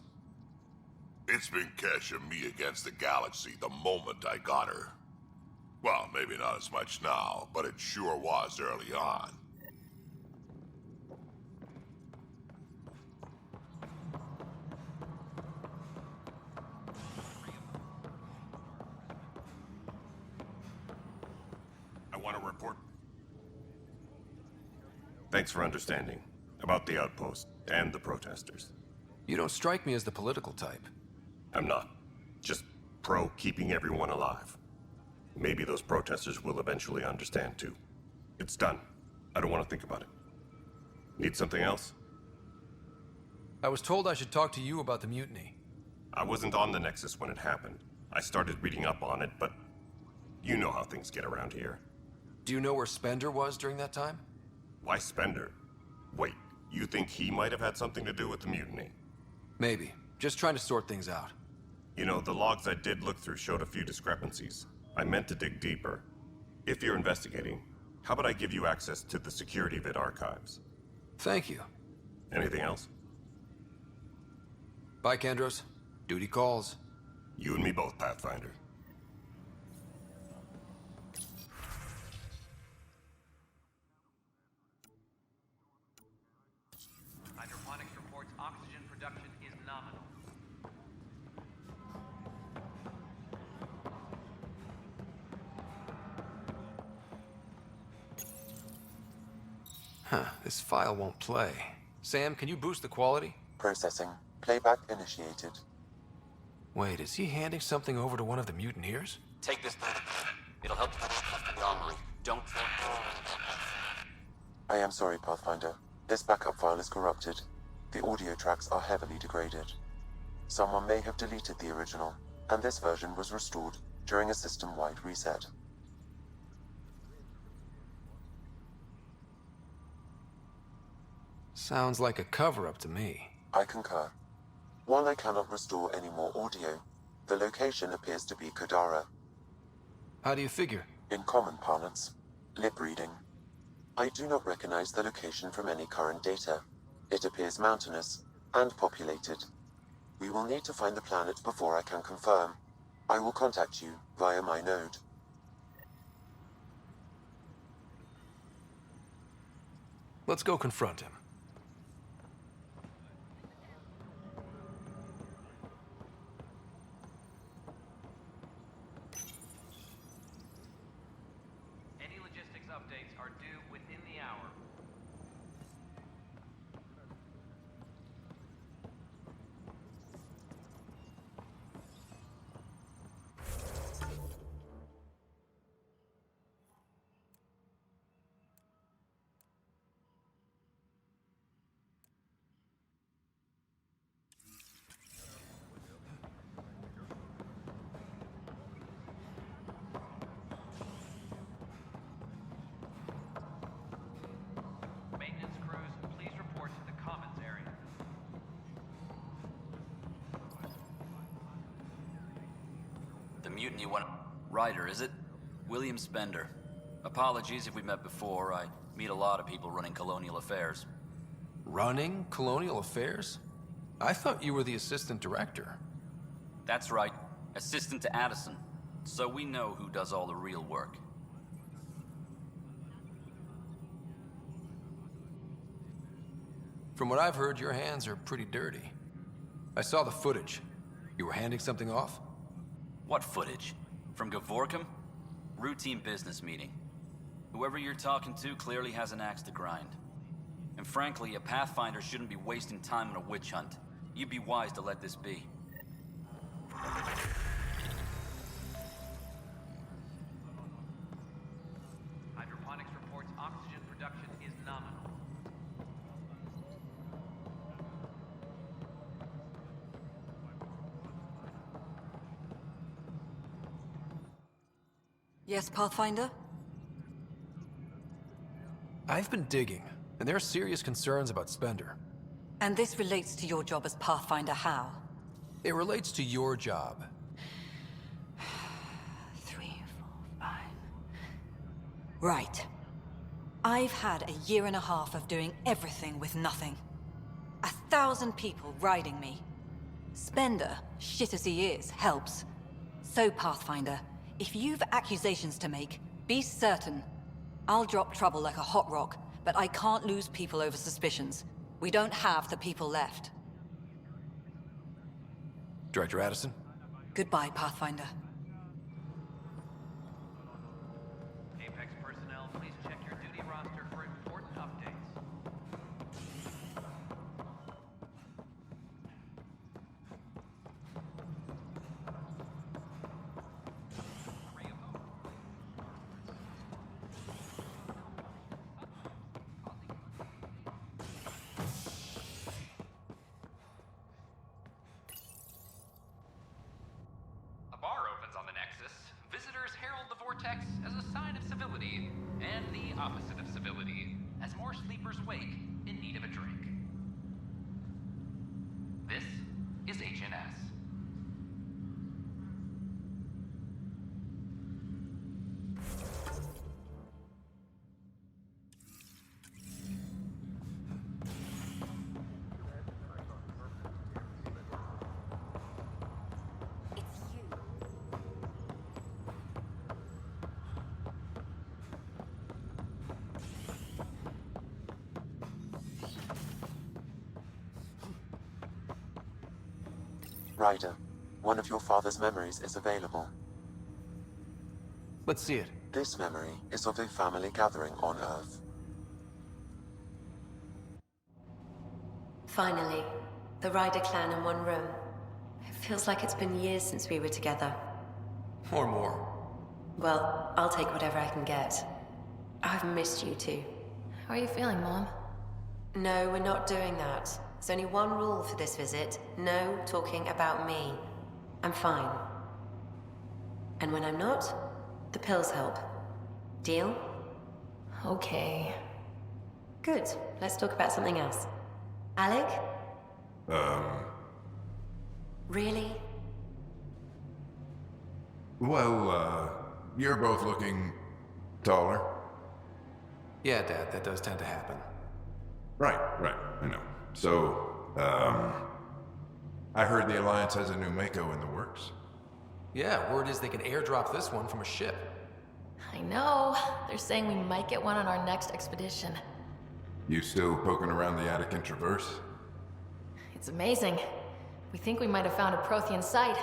It's been Kesh and me against the galaxy the moment I got her. Well, maybe not as much now, but it sure was early on. I want to report. Thanks for understanding about the outpost and the protesters. You don't strike me as the political type. I'm not. Just pro keeping everyone alive. Maybe those protesters will eventually understand too. It's done. I don't want to think about it. Need something else? I was told I should talk to you about the mutiny. I wasn't on the Nexus when it happened. I started reading up on it, but you know how things get around here. Do you know where Spender was during that time? Why Spender? Wait, you think he might have had something to do with the mutiny? Maybe. Just trying to sort things out. You know, the logs I did look through showed a few discrepancies. I meant to dig deeper. If you're investigating, how about I give you access to the SecurityVid archives? Thank you. Anything else? Bye, Kendros. Duty calls. You and me both, Pathfinder. Hydroponics reports oxygen production is nominal. Huh, this file won't play. Sam, can you boost the quality? Processing. Playback initiated. Wait, is he handing something over to one of the mutineers? Take this. It'll help the armory. Don't. I am sorry, Pathfinder. This backup file is corrupted. The audio tracks are heavily degraded. Someone may have deleted the original, and this version was restored during a system-wide reset. Sounds like a cover-up to me. I concur. While I cannot restore any more audio, the location appears to be Kadara. How do you figure? In common parlance, lip reading. I do not recognize the location from any current data. It appears mountainous and populated. We will need to find the planet before I can confirm. I will contact you via my node. Let's go confront him. Any logistics updates are due within the hour. Maintenance crews, please report to the commons area. The mutiny one. Ryder, is it? William Spender. Apologies if we met before. I meet a lot of people running colonial affairs. Running colonial affairs? I thought you were the assistant director. That's right. Assistant to Addison. So we know who does all the real work. From what I've heard, your hands are pretty dirty. I saw the footage. You were handing something off? What footage? From Gavorkum? Routine business meeting. Whoever you're talking to clearly has an axe to grind. And frankly, a Pathfinder shouldn't be wasting time on a witch hunt. You'd be wise to let this be. Hydroponics reports oxygen production is nominal. Yes, Pathfinder? I've been digging, and there are serious concerns about Spender. And this relates to your job as Pathfinder how? It relates to your job. 3, 4, 5. Right. I've had a year and a half of doing everything with nothing. 1,000 people riding me. Spender, shit as he is, helps. So, Pathfinder, if you've accusations to make, be certain. I'll drop trouble like a hot rock, but I can't lose people over suspicions. We don't have the people left. Director Addison? Goodbye, Pathfinder. Apex personnel, please check your duty roster for important updates. A bar opens on the Nexus. Visitors herald the vortex as a sign of civility, and the opposite of civility, as more sleepers wake in need of a drink. This is HNS. Ryder, one of your father's memories is available. Let's see it. This memory is of a family gathering on Earth. Finally, the Ryder clan in one room. It feels like it's been years since we were together. Or more. Well, I'll take whatever I can get. I've missed you too. How are you feeling, Mom? No, we're not doing that. There's only one rule for this visit. No talking about me. I'm fine. And when I'm not, the pills help. Deal? Okay. Good. Let's talk about something else. Alec? Really? Well, you're both looking taller. Yeah, Dad, that does tend to happen. Right, I know. So, I heard the Alliance has a new Mako in the works. Yeah, word is they can airdrop this one from a ship. I know. They're saying we might get one on our next expedition. You still poking around the Attican Traverse? It's amazing. We think we might have found a Prothean site.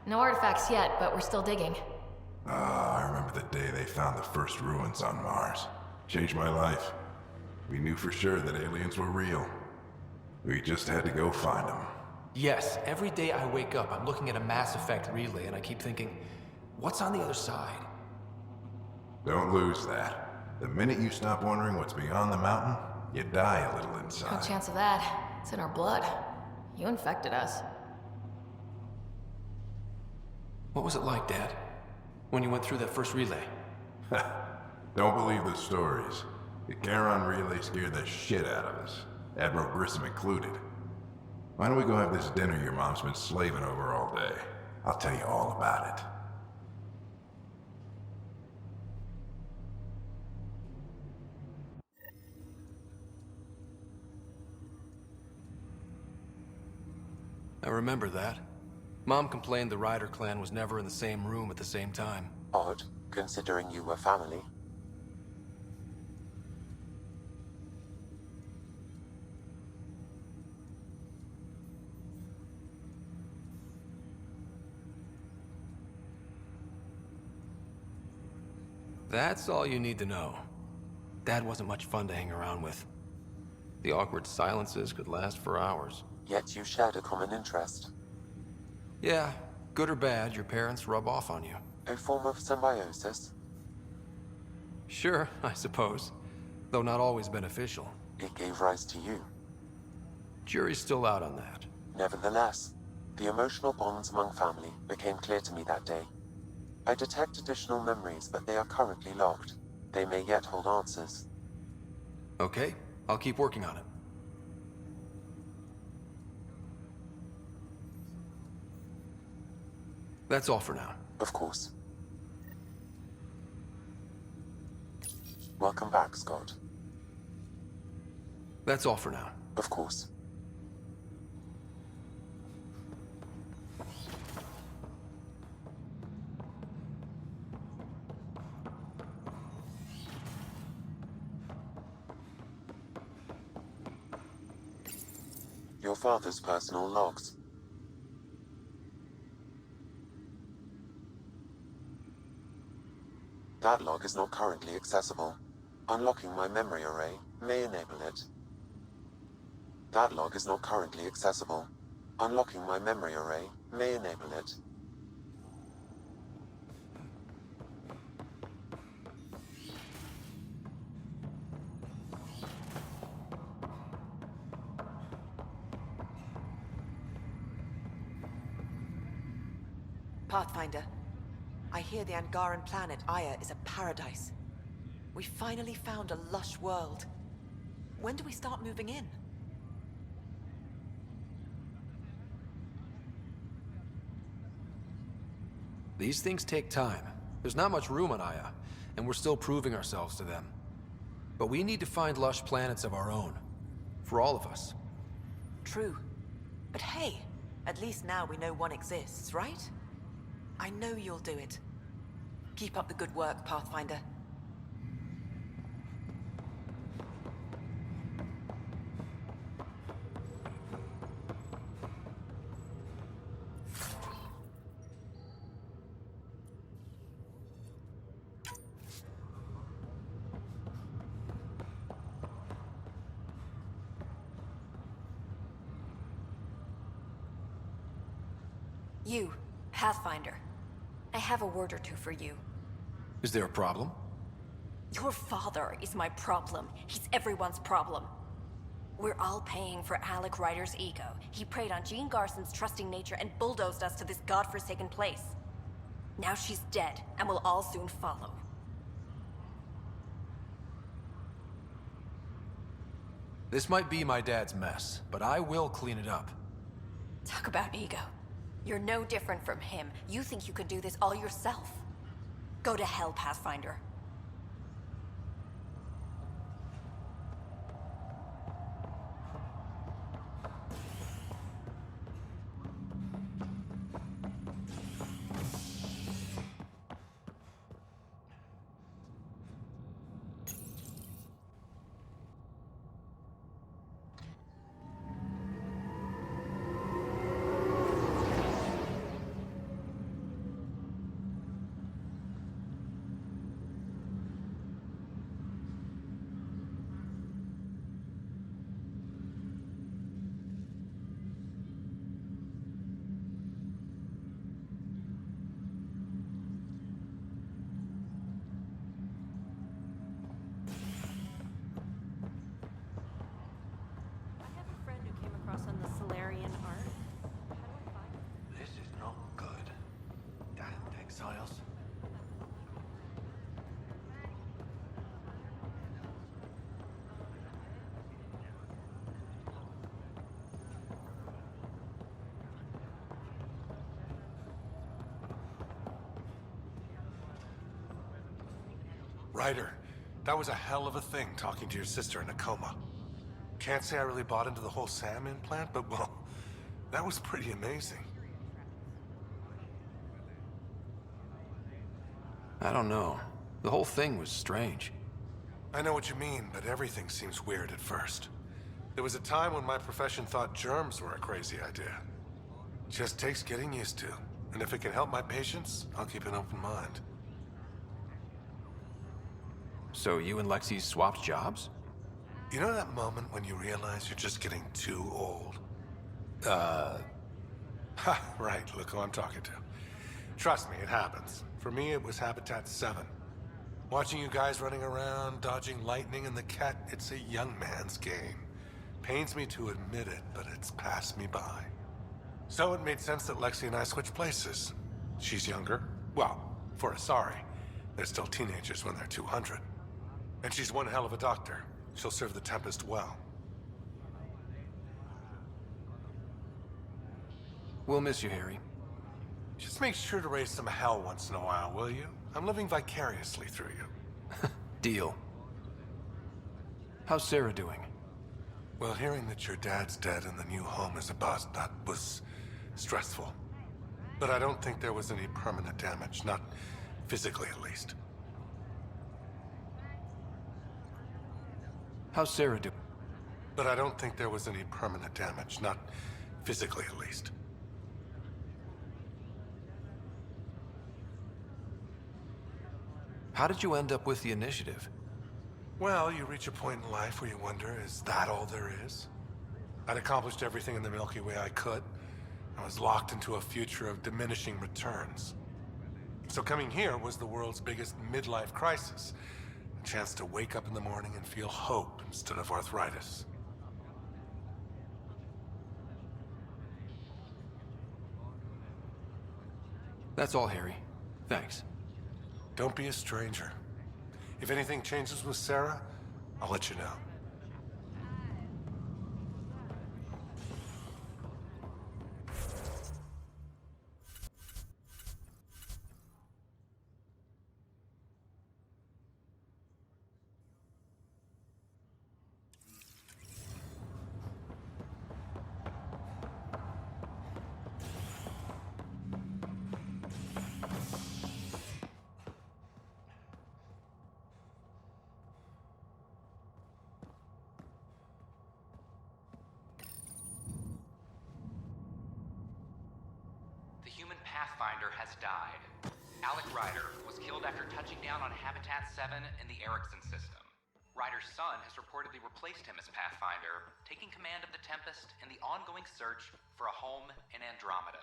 No artifacts yet, but we're still digging. I remember the day they found the first ruins on Mars. Changed my life. We knew for sure that aliens were real. We just had to go find them. Yes, every day I wake up, I'm looking at a Mass Effect relay and I keep thinking, what's on the other side? Don't lose that. The minute you stop wondering what's beyond the mountain, you die a little No inside. chance of that. It's in our blood. You infected us. What was it like, Dad? When you went through that first relay? Don't believe the stories. The Charon relay scared the shit out of us. Admiral Grissom included. Why don't we go have this dinner your mom's been slaving over all day? I'll tell you all about it. I remember that. Mom complained the Ryder clan was never in the same room at the same time. Odd, considering you were family. That's all you need to know. Dad wasn't much fun to hang around with. The awkward silences could last for hours. Yet you shared a common interest. Yeah, good or bad, your parents rub off on you. A form of symbiosis? Sure, I suppose. Though not always beneficial. It gave rise to you. Jury's still out on that. Nevertheless, the emotional bonds among family became clear to me that day. I detect additional memories, but they are currently locked. They may yet hold answers. Okay, I'll keep working on it. That's all for now. Of course. Welcome back, Scott. That's all for now. Of course. Your father's personal logs. That log is not currently accessible. Unlocking my memory array may enable it. That log is not currently accessible. Unlocking my memory array may enable it. Pathfinder, I hear the Angaran planet Aya is a paradise. We finally found a lush world. When do we start moving in? These things take time. There's not much room on Aya, and we're still proving ourselves to them. But we need to find lush planets of our own. For all of us. True. But hey, at least now we know one exists, right? I know you'll do it. Keep up the good work, Pathfinder. You, Pathfinder. I have a word or two for you. Is there a problem? Your father is my problem. He's everyone's problem. We're all paying for Alec Ryder's ego. He preyed on Jean Garson's trusting nature and bulldozed us to this godforsaken place. Now she's dead, and we'll all soon follow. This might be my dad's mess, but I will clean it up. Talk about ego. You're no different from him. You think you could do this all yourself. Go to hell, Pathfinder. On the Solarian art. This is not good. Damned exiles. Ryder, that was a hell of a thing talking to your sister in a coma. Can't say I really bought into the whole Sam implant, but well, that was pretty amazing. I don't know. The whole thing was strange. I know what you mean, but everything seems weird at first. There was a time when my profession thought germs were a crazy idea. Just takes getting used to. And if it can help my patients, I'll keep an open mind. So you and Lexi swapped jobs? You know that moment when you realize you're just getting too old? Ha, right, look who I'm talking to. Trust me, it happens. For me, it was Habitat 7. Watching you guys running around, dodging lightning and the cat, it's a young man's game. Pains me to admit it, but it's passed me by. So it made sense that Lexi and I switched places. She's younger. Well, for Asari. They're still teenagers when they're 200. And she's one hell of a doctor. She'll serve the Tempest well. We'll miss you, Harry. Just make sure to raise some hell once in a while, will you? I'm living vicariously through you. Deal. How's Sarah doing? Well, hearing that your dad's dead and the new home is a bust, that was stressful. But I don't think there was any permanent damage, not physically at least. How's Sarah doing? But I don't think there was any permanent damage, not physically at least. How did you end up with the initiative? Well, you reach a point in life where you wonder, is that all there is? I'd accomplished everything in the Milky Way I could. I was locked into a future of diminishing returns. So coming here was the world's biggest midlife crisis. A chance to wake up in the morning and feel hope instead of arthritis. That's all, Harry. Thanks. Don't be a stranger. If anything changes with Sarah, I'll let you know. The human Pathfinder has died. Alec Ryder was killed after touching down on Habitat 7 in the Erickson system. Ryder's son has reportedly replaced him as Pathfinder, taking command of the Tempest in the ongoing search for a home in Andromeda.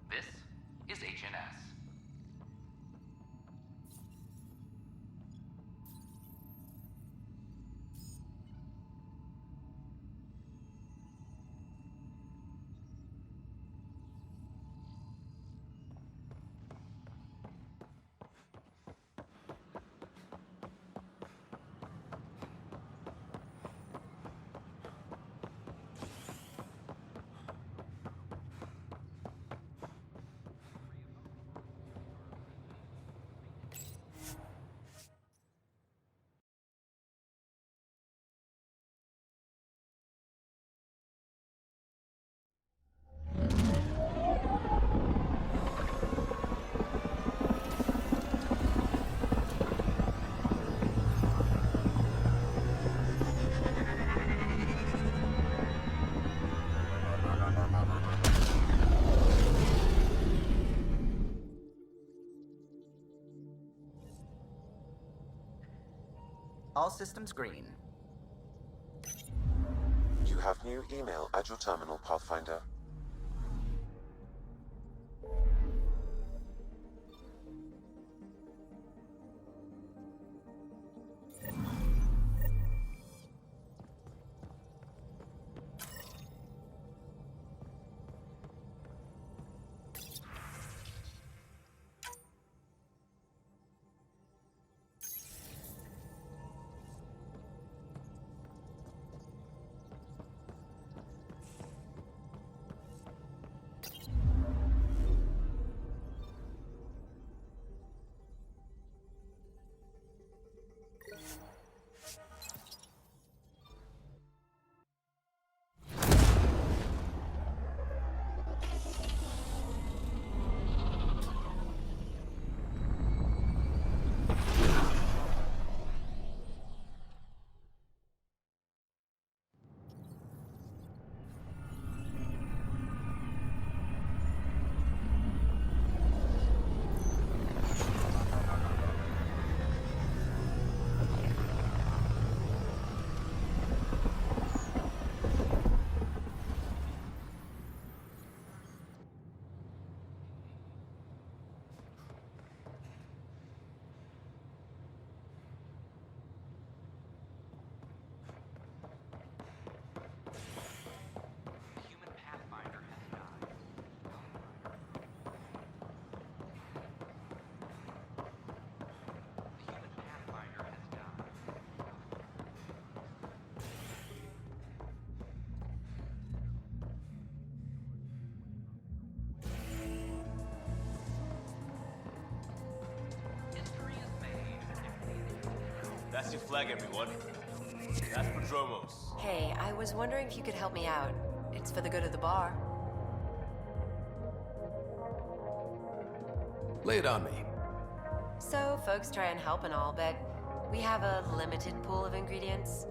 This is HNS. All systems green. You have new email at your terminal, Pathfinder. That's your flag, everyone. That's Prodromos. Hey, I was wondering if you could help me out. It's for the good of the bar. Lay it on me. So, folks try and help and all, but we have a limited pool of ingredients.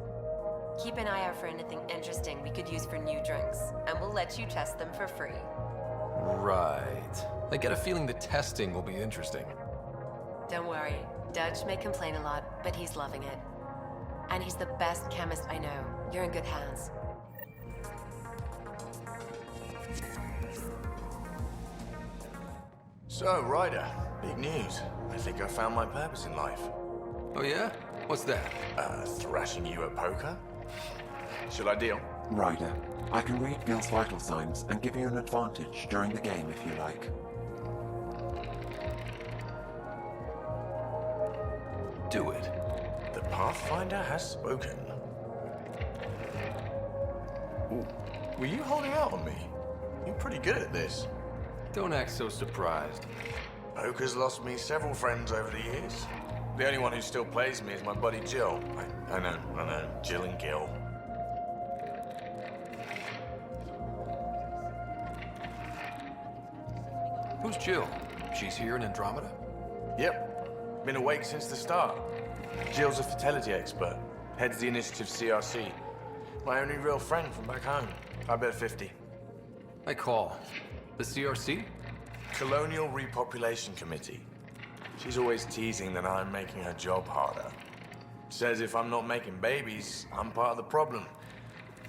Keep an eye out for anything interesting we could use for new drinks, and we'll let you test them for free. Right. I get a feeling the testing will be interesting. Don't worry. Dutch may complain a lot, but he's loving it. And he's the best chemist I know. You're in good hands. So, Ryder, big news. I think I found my purpose in life. Oh yeah? What's that? Thrashing you at poker? Should I deal? Ryder, I can read Gil's vital signs and give you an advantage during the game if you like. Do it. The Pathfinder has spoken. Ooh. Were you holding out on me? You're pretty good at this. Don't act so surprised. Poker's lost me several friends over the years. The only one who still plays me is my buddy Jill. I know. Jill and Gil. Who's Jill? She's here in Andromeda? Yep. Been awake since the start. Jill's a fertility expert. Heads the initiative CRC. My only real friend from back home. I bet 50. I call. The CRC? Colonial Repopulation Committee. She's always teasing that I'm making her job harder. Says if I'm not making babies, I'm part of the problem.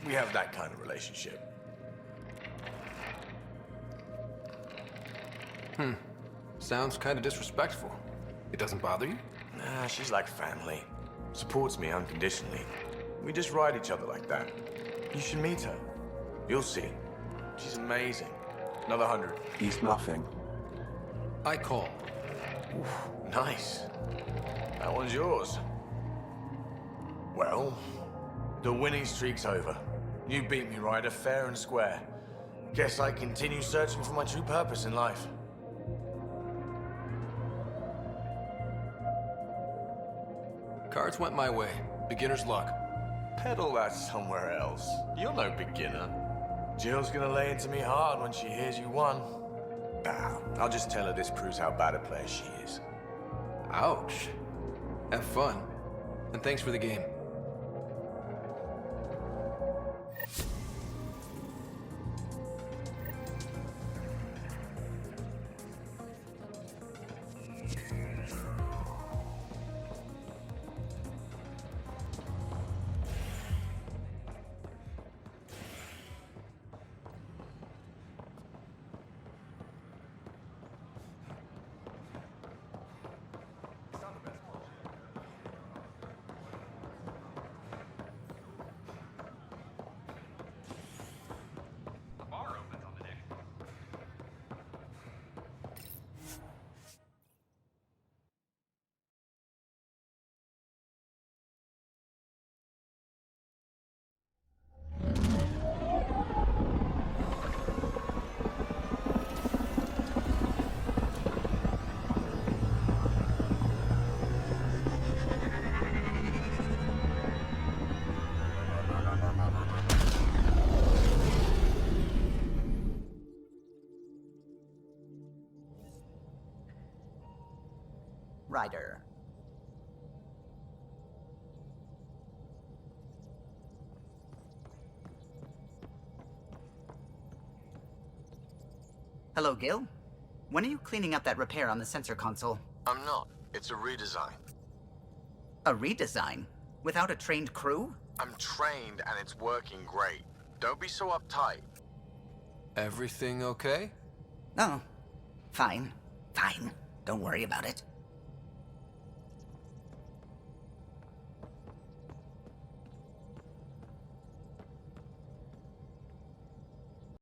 We have that kind of relationship. Sounds kind of disrespectful. It doesn't bother you? Nah, she's like family. Supports me unconditionally. We just ride each other like that. You should meet her. You'll see. She's amazing. Another 100. He's bluffing. I call. Ooh, nice. That one's yours. Well, the winning streak's over. You beat me, Ryder, fair and square. Guess I continue searching for my true purpose in life. Cards went my way. Beginner's luck. Peddle that somewhere else. You're no beginner. Jill's gonna lay into me hard when she hears you won. Nah, I'll just tell her this proves how bad a player she is. Ouch. Have fun. And thanks for the game. Ryder. Hello, Gil. When are you cleaning up that repair on the sensor console? I'm not. It's a redesign. A redesign? Without a trained crew? I'm trained and it's working great. Don't be so uptight. Everything okay? Oh, fine. Fine. Don't worry about it.